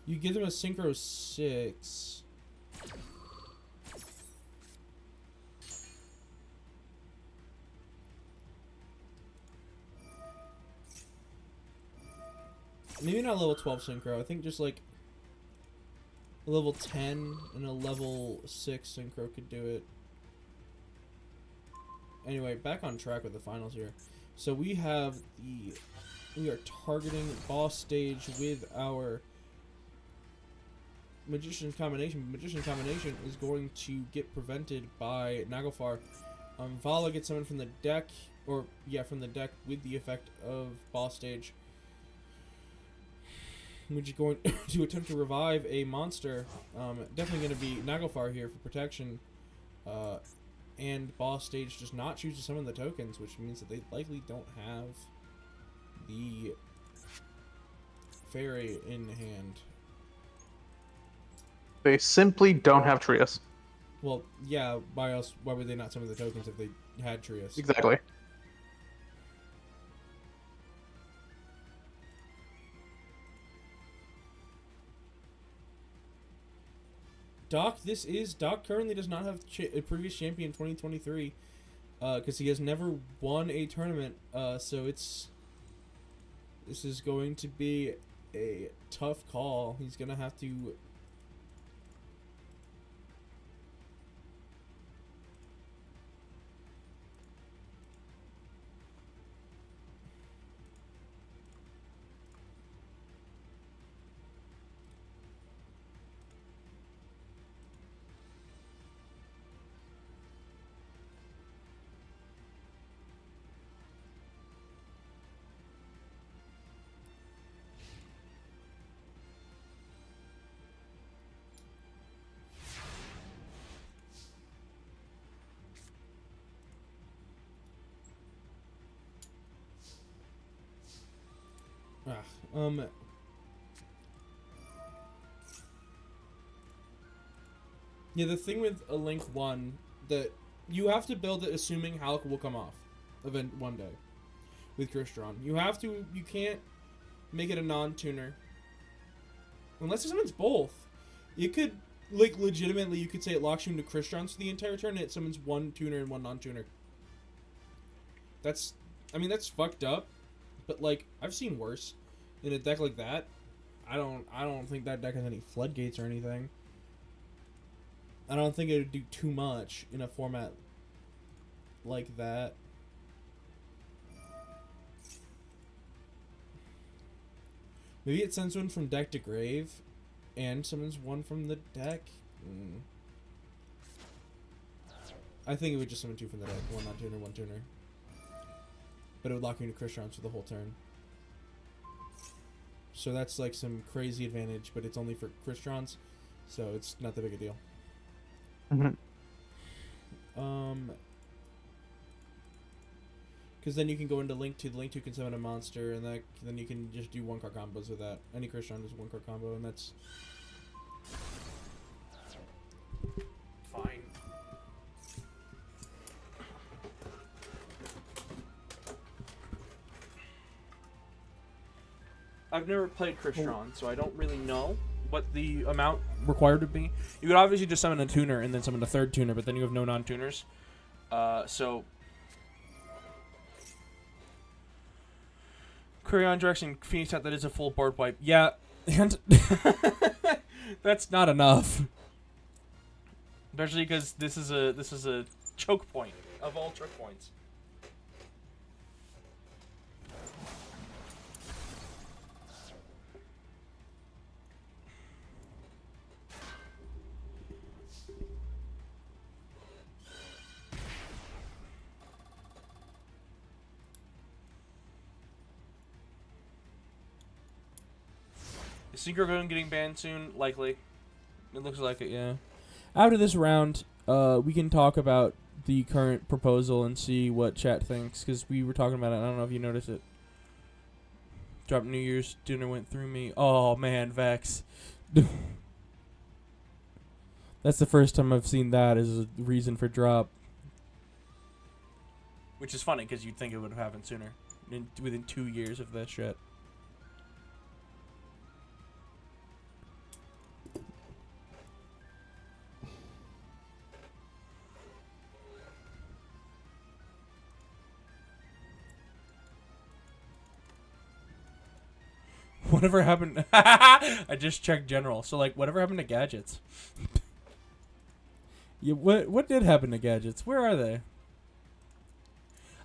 You give them a Synchro 6. Maybe not a level 12 Synchro. I think just like a level 10 and a level 6 Synchro could do it. Anyway, back on track with the finals here. So we have the... We are targeting boss stage with our... Magician Combination. Magician Combination is going to get prevented by Naglfar. Vala gets summoned from the deck, or yeah, from the deck with the effect of boss stage. Which is going to attempt to revive a monster. Definitely going to be Naglfar here for protection. And boss stage does not choose to summon the tokens, which means that they likely don't have the fairy in hand. They simply don't have Trios. Well, yeah, why else? Why would they not summon the tokens if they had Trios? Exactly. Doc currently does not have a previous champion 2023, because he has never won a tournament. So this is going to be a tough call. He's gonna have to. Yeah, the thing with a Link 1, that you have to build it assuming Halka will come off event one day with Crystron. You can't make it a non-tuner. Unless it summons both. You could, like, legitimately, you could say it locks you into Crystron for the entire turn and it summons one tuner and one non-tuner. That's fucked up. But, like, I've seen worse. In a deck like that, I don't think that deck has any floodgates or anything. I don't think it would do too much in a format like that. Maybe it sends one from deck to grave, and summons one from the deck. I think it would just summon 2 from the deck. 1 non-tuner, 1 tuner. But it would lock you into Crystron for the whole turn. So that's like some crazy advantage, but it's only for Crystrons, so it's not that big a deal. Because then you can go into Link 2. The Link 2 can summon a monster, and then you can just do 1-card combos with that. Any Crystron does a 1-card combo, and that's Fine. I've never played Crystron, so I don't really know what the amount required would be. You could obviously just summon a tuner and then summon a 3rd tuner, but then you have no non-tuners. So Quirion Drex and Phoenix Hat, that is a full board wipe. Yeah, and that's not enough. Especially because this is a choke point of all choke points. Is Synchro Gun getting banned soon? Likely. It looks like it, yeah. After this round, we can talk about the current proposal and see what chat thinks, because we were talking about it. I don't know if you noticed it. Drop New Year's dinner went through me. Oh, man, Vex. That's the first time I've seen that as a reason for drop. Which is funny, because you'd think it would have happened sooner. Within 2 years of that shit. Whatever happened? I just checked general. So like, whatever happened to gadgets? Yeah, what did happen to gadgets? Where are they?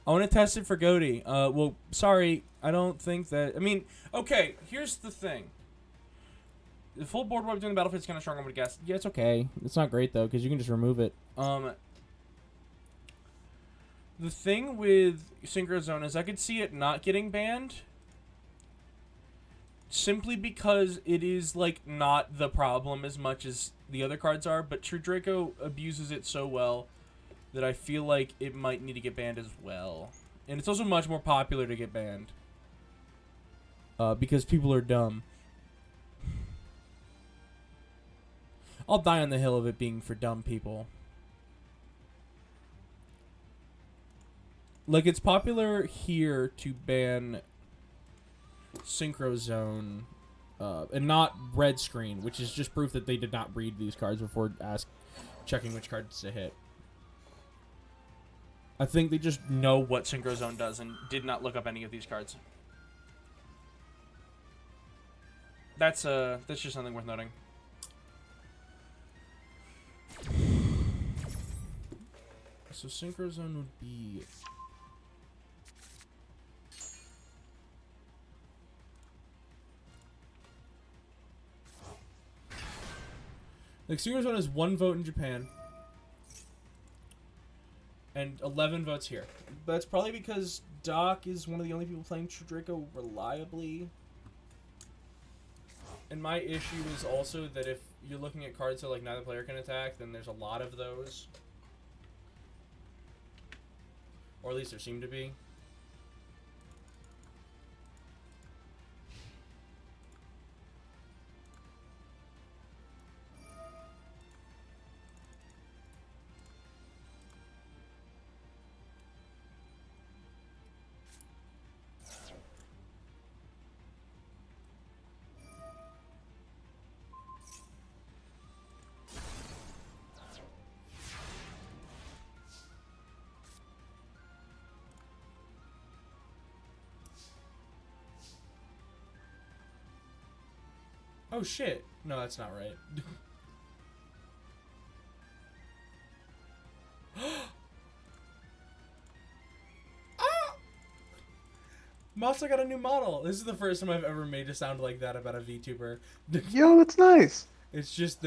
I want to test it for Goaty. Well, sorry, I don't think that. I mean, okay. Here's the thing. The full board wipe during the battlefield is kind of strong. I'm gonna guess. Yeah, it's okay. It's not great though, because you can just remove it. The thing with Synchro Zone is I could see it not getting banned. Simply because it is, like, not the problem as much as the other cards are, but True Draco abuses it so well that I feel like it might need to get banned as well. And it's also much more popular to get banned. Because people are dumb. I'll die on the hill of it being for dumb people. Like, it's popular here to ban Synchro Zone and not Red Screen, which is just proof that they did not read these cards before checking which cards to hit. I think they just know what Synchro Zone does and did not look up any of these cards. That's just something worth noting. So Synchro Zone would be like Synchro Zone has 1 vote in Japan and 11 votes here. But that's probably because Doc is one of the only people playing True Draco reliably. And my issue is also that if you're looking at cards that like neither player can attack, then there's a lot of those. Or at least there seem to be. Oh shit. No, that's not right. Masa got a new model. This is the first time I've ever made a sound like that about a VTuber. Yo, that's nice. It's just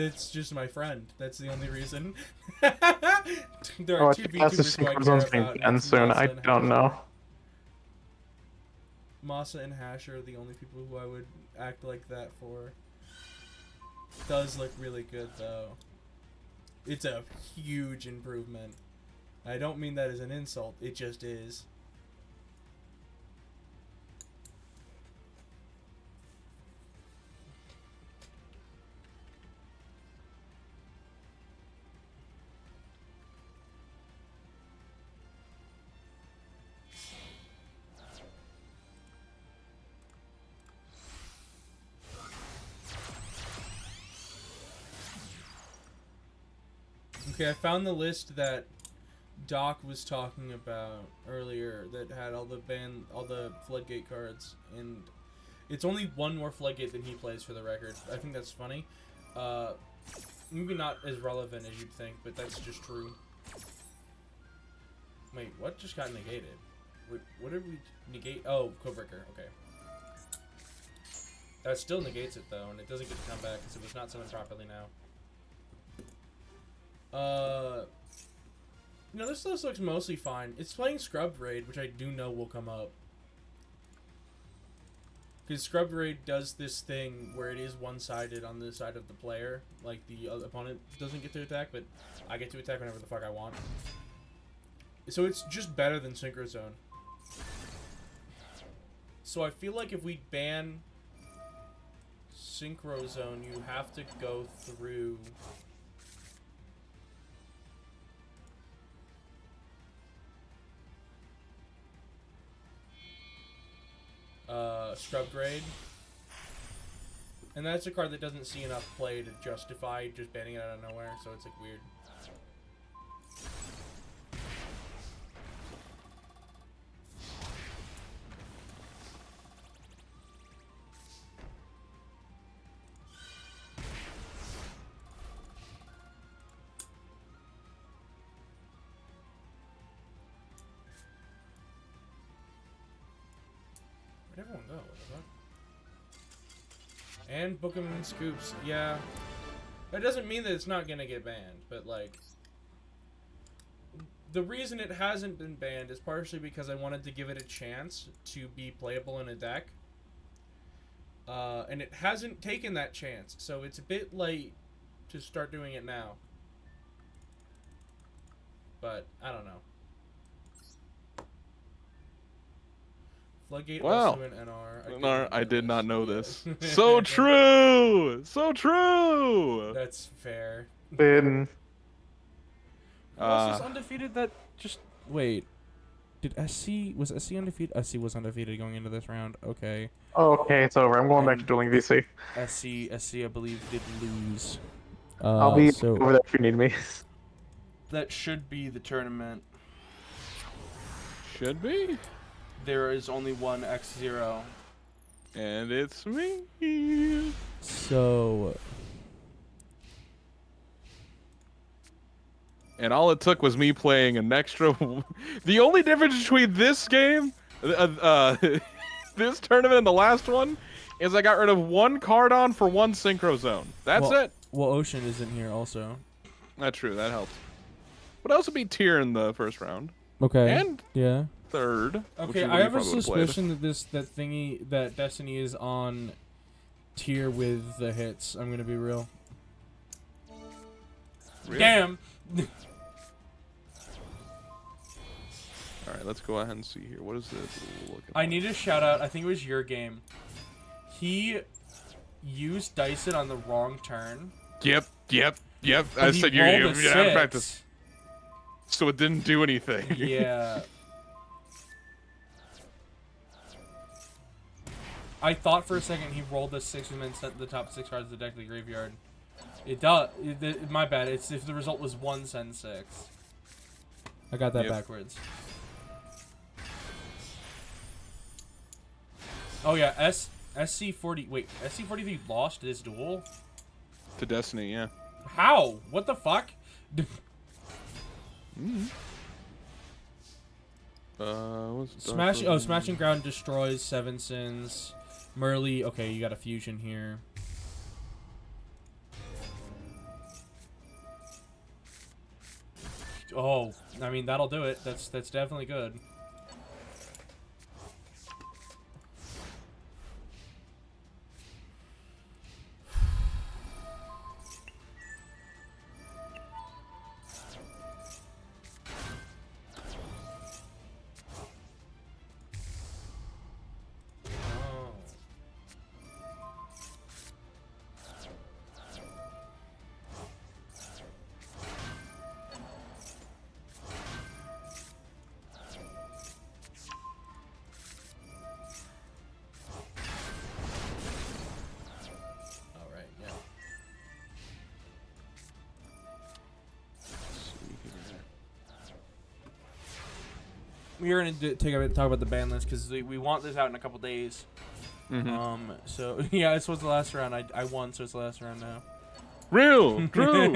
my friend. That's the only reason. There Oh, are I two think that's the VTubers who I Synchro care Zone's being about. and banned it's soon. Masa I and don't Hash. know. Masa and Hash are the only people who I would act like that for. Does look really good though. It's a huge improvement. I don't mean that as an insult. It just is. Okay, I found the list that Doc was talking about earlier that had all the Floodgate cards, and it's only one more Floodgate than he plays for the record. I think that's funny. Maybe not as relevant as you'd think, but that's just true. Wait, what just got negated? Wait, what did we negate? Oh, Codebreaker, okay. That still negates it though, and it doesn't get to come back because it was not summoned properly now. No, this list looks mostly fine. It's playing Scrubbed Raid, which I do know will come up. Because Scrubbed Raid does this thing where it is one-sided on the side of the player. Like, the opponent doesn't get to attack, but I get to attack whenever the fuck I want. So it's just better than Synchro Zone. So I feel like if we ban Synchro Zone, you have to go through... Scrubbed Raid. And that's a card that doesn't see enough play to justify just banning it out of nowhere, so it's like weird. Where'd everyone go? What the fuck? And Book of Moon Scoops. Yeah. That doesn't mean that it's not gonna get banned, but like... The reason it hasn't been banned is partially because I wanted to give it a chance to be playable in a deck. And it hasn't taken that chance, so it's a bit late to start doing it now. But, I don't know. Floodgate Wow. also in NR. I did not know this. So true! So true! That's fair. Been Who else is undefeated that just... Wait. Did SC... Was SC undefeated? SC was undefeated going into this round. Okay. oh, okay. It's over. I'm going back to dueling VC. SC, I believe, did lose. I'll be so over there if you need me. that should be the tournament. Should be. There is only one X0. And it's me. So... And all it took was me playing an extra... The only difference between this game, this tournament and the last one, is I got rid of one Cardon for one Synchro Zone. That's it. Well, Ocean is in here also. That's true, that helped. But I also beat Tyr in the first round. Okay. And yeah. third. Okay, I have a suspicion that that Destiny is on tier with the hits. I'm gonna be real. Really? Damn. All right, let's go ahead and see here. What is this? I need a shout out. I think it was your game. He used Dyson on the wrong turn. Yep. But I he said rolled you a had practice. 6. So it didn't do anything. Yeah. I thought for a second he rolled a 6 and then sent the top 6 cards of the deck to the graveyard. It does. My bad. It's if the result was 1, send 6. I got that backwards. Oh yeah, SC40. Wait, SC43 lost his duel? To Destiny, yeah. How? What the fuck? Smash. Oh, Smashing Ground destroys 7 Sins. Merly. Okay, you got a fusion here. Oh, I mean that'll do it. That's definitely good. We're gonna talk about the ban list because we want this out in a couple days. Mm-hmm. So yeah, this was the last round. I won, so it's the last round now. Real, true.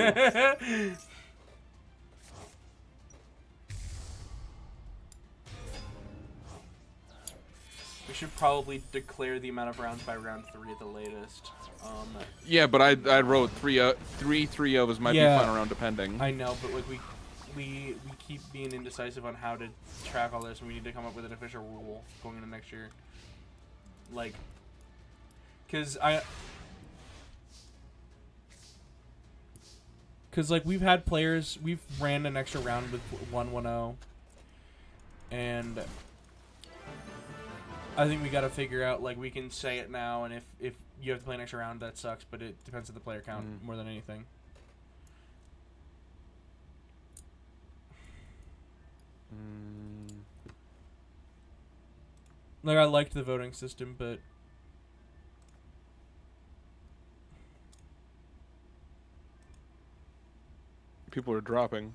We should probably declare the amount of rounds by round 3 at the latest. Yeah, but I wrote 3-3-0s might be final round depending. I know, but like we keep being indecisive on how to track all this, and we need to come up with an official rule going into next year. Like, cause like we've had players, we've ran an extra round with 1-1-0, and I think we got to figure out, like, we can say it now, and if you have to play an extra round, that sucks, but it depends on the player count more than anything. Like, I liked the voting system, but people are dropping.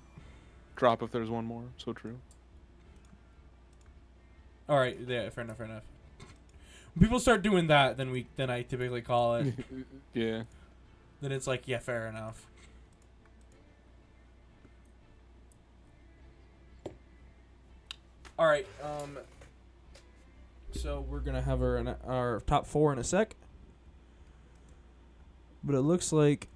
Drop if there's one more. So true. all right, yeah, fair enough. When people start doing that, then I typically call it. Yeah. Then it's like, yeah, fair enough. All right, so we're gonna have our top 4 in a sec, but it looks like,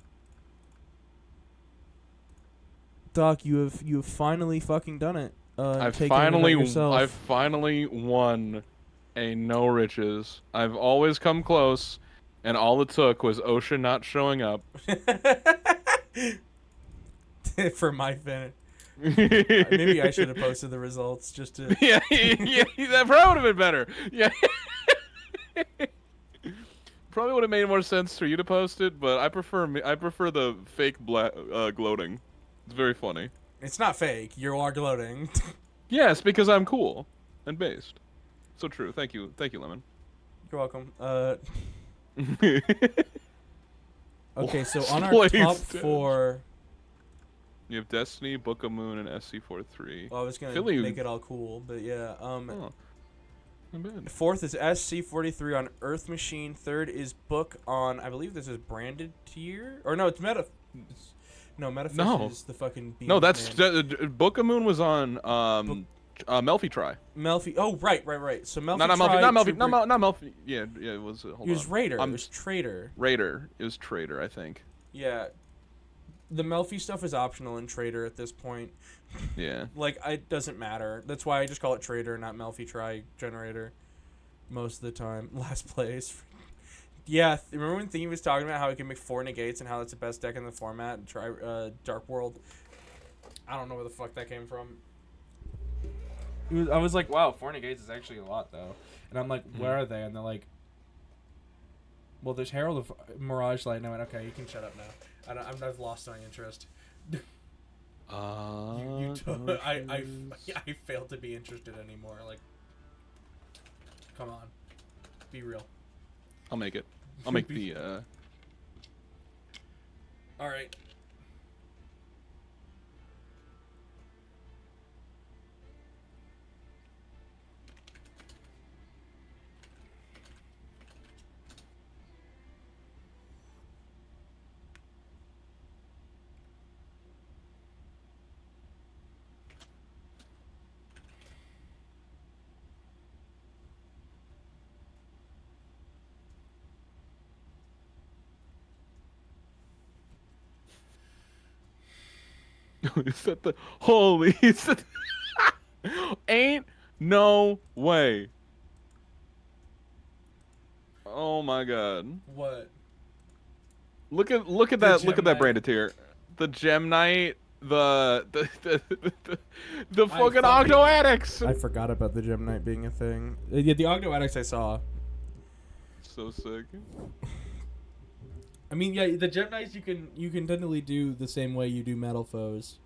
Doc, you have finally fucking done it. I've finally won a no riches. I've always come close, and all it took was Ocean not showing up. For my fan. Maybe I should have posted the results just to. yeah, that probably would have been better. Yeah. Probably would have made more sense for you to post it, but I prefer the fake gloating. It's very funny. It's not fake. You are gloating. Yes, because I'm cool and based. So true. Thank you, Lemon. You're welcome. Okay, so on our top 4. You have Destiny, Book of Moon, and SC43. Well, I was gonna make it all cool, but yeah. Not bad. 4th is SC43 on Earth Machine. 3rd is Book on, I believe this is branded tier, or no, it's Meta. Metafish is the fucking. No, that's Book of Moon was on Melfi Try. Melfi. Oh, right. So Melfi. Not Melfi. Yeah, it was. Hold it was on. Raider. It was Trader. Raider. It was Trader, I think. Yeah. The Melfi stuff is optional in Trader at this point. Yeah. Like, it doesn't matter. That's why I just call it Trader, not Melfi Try Generator. Most of the time. Last place. Yeah, remember when Thingy was talking about how he can make 4 negates and how that's the best deck in the format? Try Dark World. I don't know where the fuck that came from. I was like, wow, 4 negates is actually a lot, though. And I'm like, where are they? And they're like, well, there's Herald of Mirage Light. And I went, okay, you can shut up now. I've lost my interest. I failed to be interested anymore. Like, come on, be real. I'll make it. I'll make the. All right. Is that the holy? Is that... Ain't no way. Oh my god. What? Look at The that Gem that Knight. branded tier. The Gem Knight, the fucking fucking- Octo Addicts. I forgot about the Gem Knight being a thing. Yeah, the Ogdo Addicts I saw. So sick. I mean, yeah, the Gem Knights you can technically do the same way you do Metal Foes.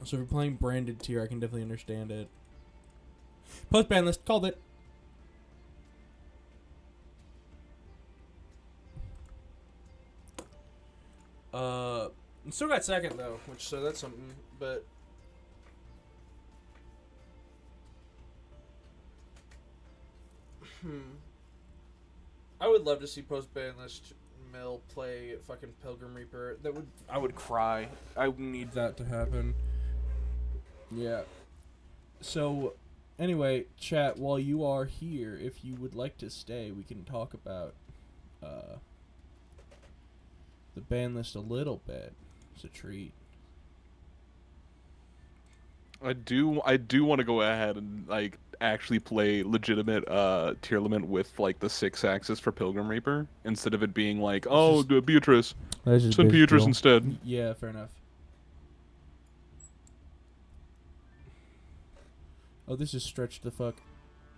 So if you're playing branded tier, I can definitely understand it. Post ban list, called it. Still got second though, so that's something. But I would love to see post ban list Mill play fucking Pilgrim Reaper. I would cry. I need that to happen. Yeah. So, anyway, chat, while you are here, if you would like to stay, we can talk about the ban list a little bit. It's a treat. I do want to go ahead and like actually play legitimate tier limit with like the 6 axis for Pilgrim Reaper instead of it being like, oh, just- Beatrice. That's just Send Beatrice instead. Yeah, fair enough. Oh, this is stretched the fuck.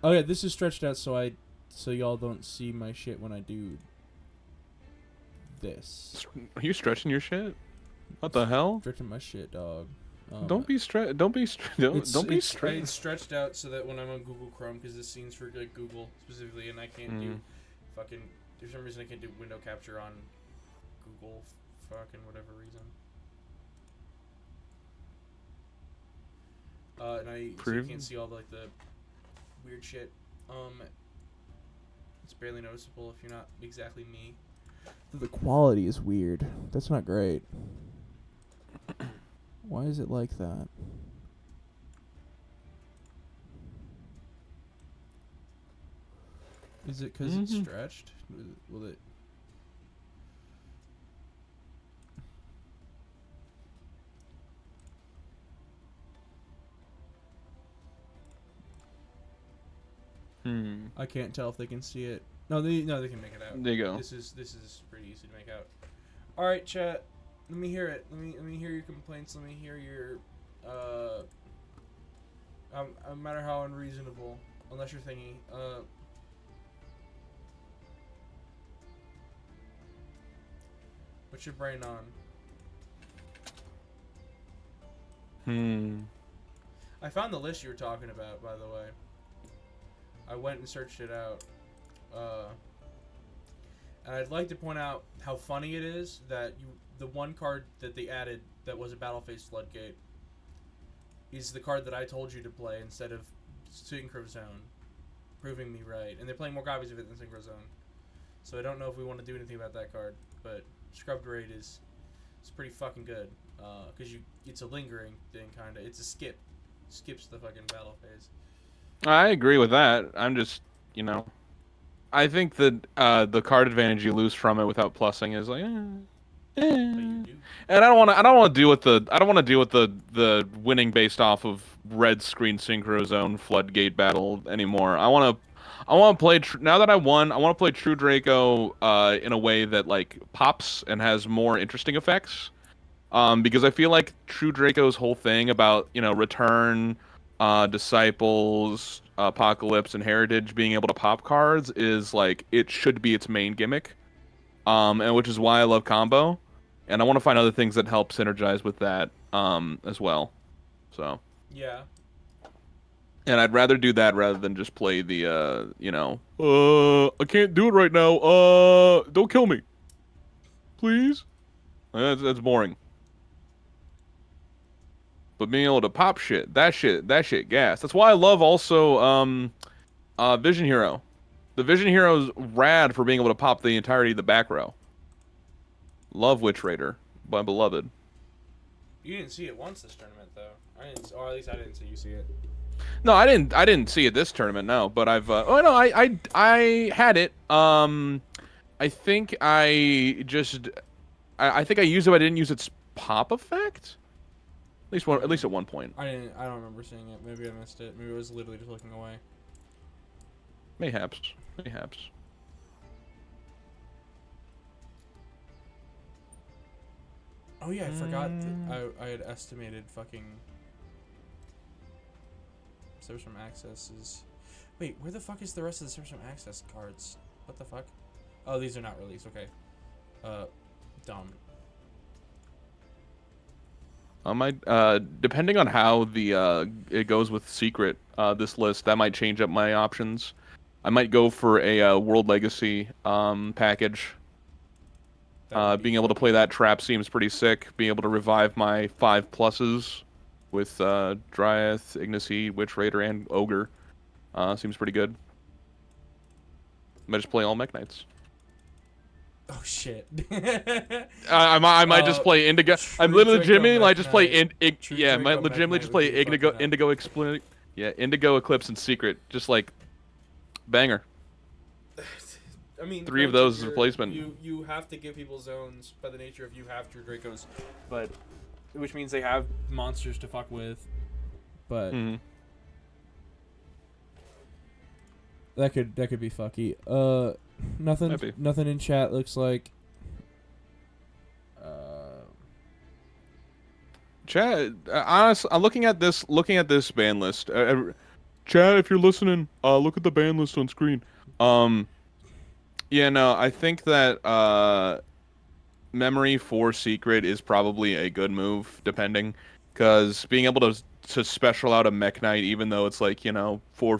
Oh yeah, this is stretched out so y'all don't see my shit when I do this. Are you stretching your shit? What the hell? Stretching my shit, dog. Don't be stretched. Don't be stretched. It's stretched out so that when I'm on Google Chrome, because this scene's for like Google specifically, and I can't do fucking. For some reason, I can't do window capture on Google, fucking whatever reason. And so you can't see all the, like the weird shit. It's barely noticeable if you're not exactly me. The quality is weird. That's not great. Why is it like that? Is it because it's stretched? Will it? I can't tell if they can see it. No, they can make it out. There you go. This is pretty easy to make out. All right, chat. Let me hear it. Let me hear your complaints. Let me hear your no matter how unreasonable, unless you're thinking what's your brain on? I found the list you were talking about, by the way. I went and searched it out. And I'd like to point out how funny it is that the one card that they added that was a Battle Phase Floodgate is the card that I told you to play instead of Synchro Zone, proving me right. And they're playing more copies of it than Synchro Zone. So I don't know if we want to do anything about that card, but Scrubbed Raid is pretty fucking good. Because it's a lingering thing, kind of. It's a skip. Skips the fucking battle phase. I agree with that. I'm just, I think that the card advantage you lose from it without plussing is like, But you do. And I don't want to deal with the winning based off of red screen Synchro Zone Floodgate battle anymore. I want to play now that I won. I want to play True Draco in a way that like pops and has more interesting effects. Because I feel like True Draco's whole thing about Return, Disciples, Apocalypse, and Heritage being able to pop cards is like it should be its main gimmick. And which is why I love combo, and I want to find other things that help synergize with that as well. So Yeah. and I'd rather do that rather than just play the I can't do it right now. Don't kill me, please. That's boring. But being able to pop that shit gas. That's why I love also Vision Hero. The Vision Hero's rad for being able to pop the entirety of the back row. Love Witch Raider, my beloved. You didn't see it once this tournament, though. Or at least I didn't see you see it. No, I didn't see it this tournament. No, but I've. I had it. I think I I think I used it, but I didn't use its pop effect. At least at one point. I don't remember seeing it. Maybe I missed it. Maybe I was literally just looking away. Mayhaps. Oh yeah, I forgot. I had estimated fucking. Service from Access. Wait, where the fuck is the rest of the Service from Access cards? What the fuck? Oh, these are not released. Okay. Dumb. I might, depending on how the it goes with Secret, this list, that might change up my options. I might go for a World Legacy package. Being able to play that trap seems pretty sick. Being able to revive my 5+s with Dryad, Ignis, Witch Raider, and Ogre seems pretty good. Might just play all Mech Knights. Oh shit. I might just play Indigo. I'm literally legitimately might just play might legitimately just play Indigo Eclipse and Secret, just like banger. I mean, 3 of those is replacement. You have to give people zones by the nature of you have True Dracos, but which means they have monsters to fuck with. But that could be fucky. Nothing in chat looks like. Chat, honest, I'm looking at this ban list. Chat, if you're listening, look at the ban list on screen. Yeah, no, I think that memory for Secret is probably a good move, depending, because being able to special out a Mech Knight, even though it's like, you know, for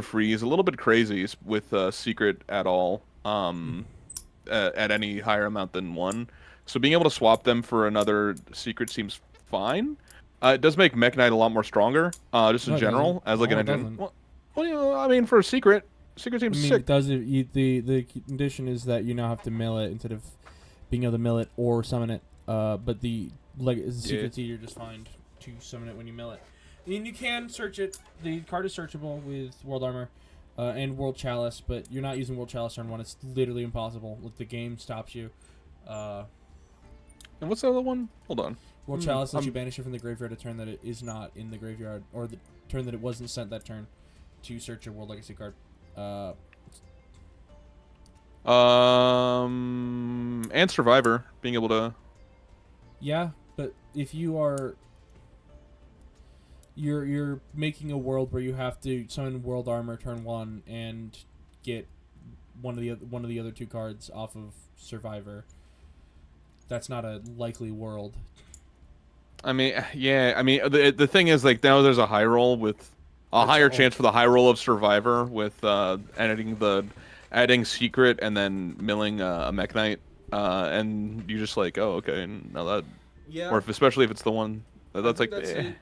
free, is a little bit crazy with Secret at all, at any higher amount than 1. So being able to swap them for another Secret seems fine. It does make Mech Knight a lot more stronger, just in general, as like an engine. Well, you know, I mean, for a Secret seems sick. It does it. The condition is that you now have to mill it instead of being able to mill it or summon it. But the Secret you're just fine to summon it when you mill it. I mean, you can search it. The card is searchable with World Armor and World Chalice, but you're not using World Chalice turn 1. It's literally impossible. Like, the game stops you. And what's the other one? Hold on. World Chalice lets you banish it from the graveyard a turn that it is not in the graveyard, or the turn that it wasn't sent that turn, to search your World Legacy card. And Survivor, being able to... Yeah, but if you are... You're making a world where you have to summon World Armor turn 1 and get one of the other 2 cards off of Survivor. That's not a likely world. I mean, yeah. I mean, the thing is, like, now there's a high roll with a higher chance for the high roll of Survivor with adding Secret and then milling a Mech Knight, and you just like, oh, okay, now that, yeah. Or especially if it's the one that's like. That's a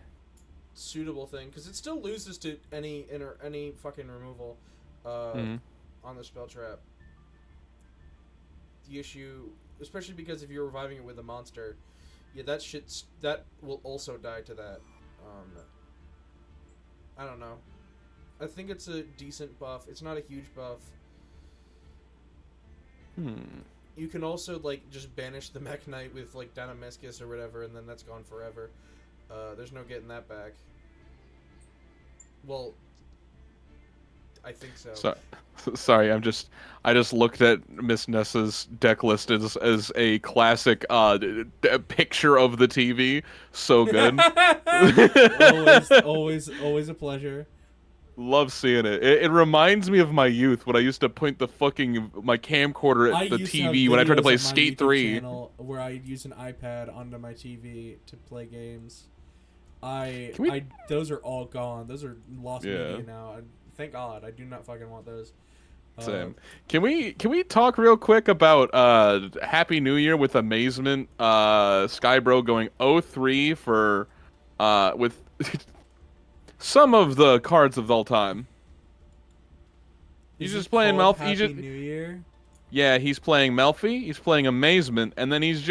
suitable thing, because it still loses to any fucking removal on the spell trap. The issue, especially because if you're reviving it with a monster, yeah, that will also die to that. I don't know. I think it's a decent buff. It's not a huge buff. You can also, like, just banish the Mech Knight with, like, Dynamiscus or whatever, and then that's gone forever. There's no getting that back. Well, I think so. Sorry, I just looked at Miss Nessa's deck list as a classic picture of the TV. So good. always a pleasure. Love seeing it. It reminds me of my youth when I used to point my camcorder at the TV when I tried to play Skate 3. Where I use an iPad onto my TV to play games. Those are all gone. Those are lost media now. Thank God. I do not fucking want those. Same. Can we talk real quick about Happy New Year with Amazement? Skybro going 0-3 for with some of the cards of all time. He's just playing Melfi. Happy New Year. Yeah, he's playing Melfi. He's playing Amazement, and then he's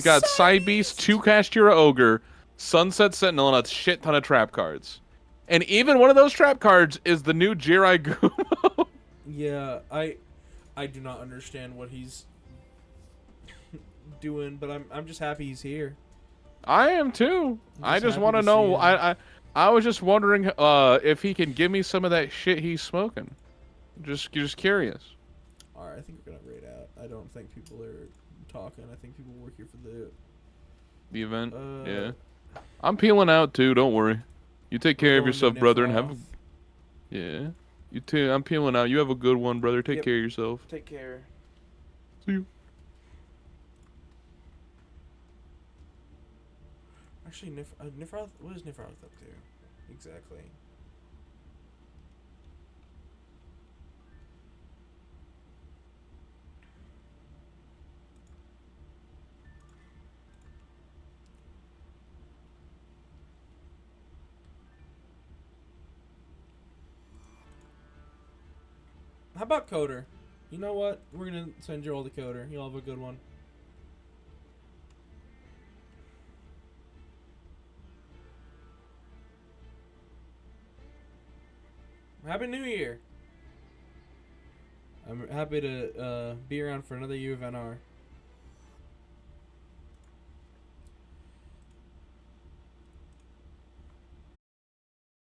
got Side Beast, 2 Kashtira Ogre, Sunset Sentinel, and a shit ton of trap cards. And even one of those trap cards is the new Jirai Gumo. Yeah, I do not understand what he's... doing, but I'm just happy he's here. I am too. I just just happy want to to know. see him. I was just wondering if he can give me some of that shit he's smoking. Just curious. All right, I think we're gonna raid out. I don't think people are talking. I think people work here for The event. the. Yeah. I'm peeling out too. Don't worry. You take care of yourself, brother, and have. Yeah. You too. I'm peeling out. You have a good one, brother. Take Yep. care of yourself. Take care. See you. Actually, Nifroth. What is Nifroth up to? Exactly. How about Coder? You know what? We're gonna send you all to Coder. You'll have a good one. Happy New Year! I'm happy to be around for another year of NR.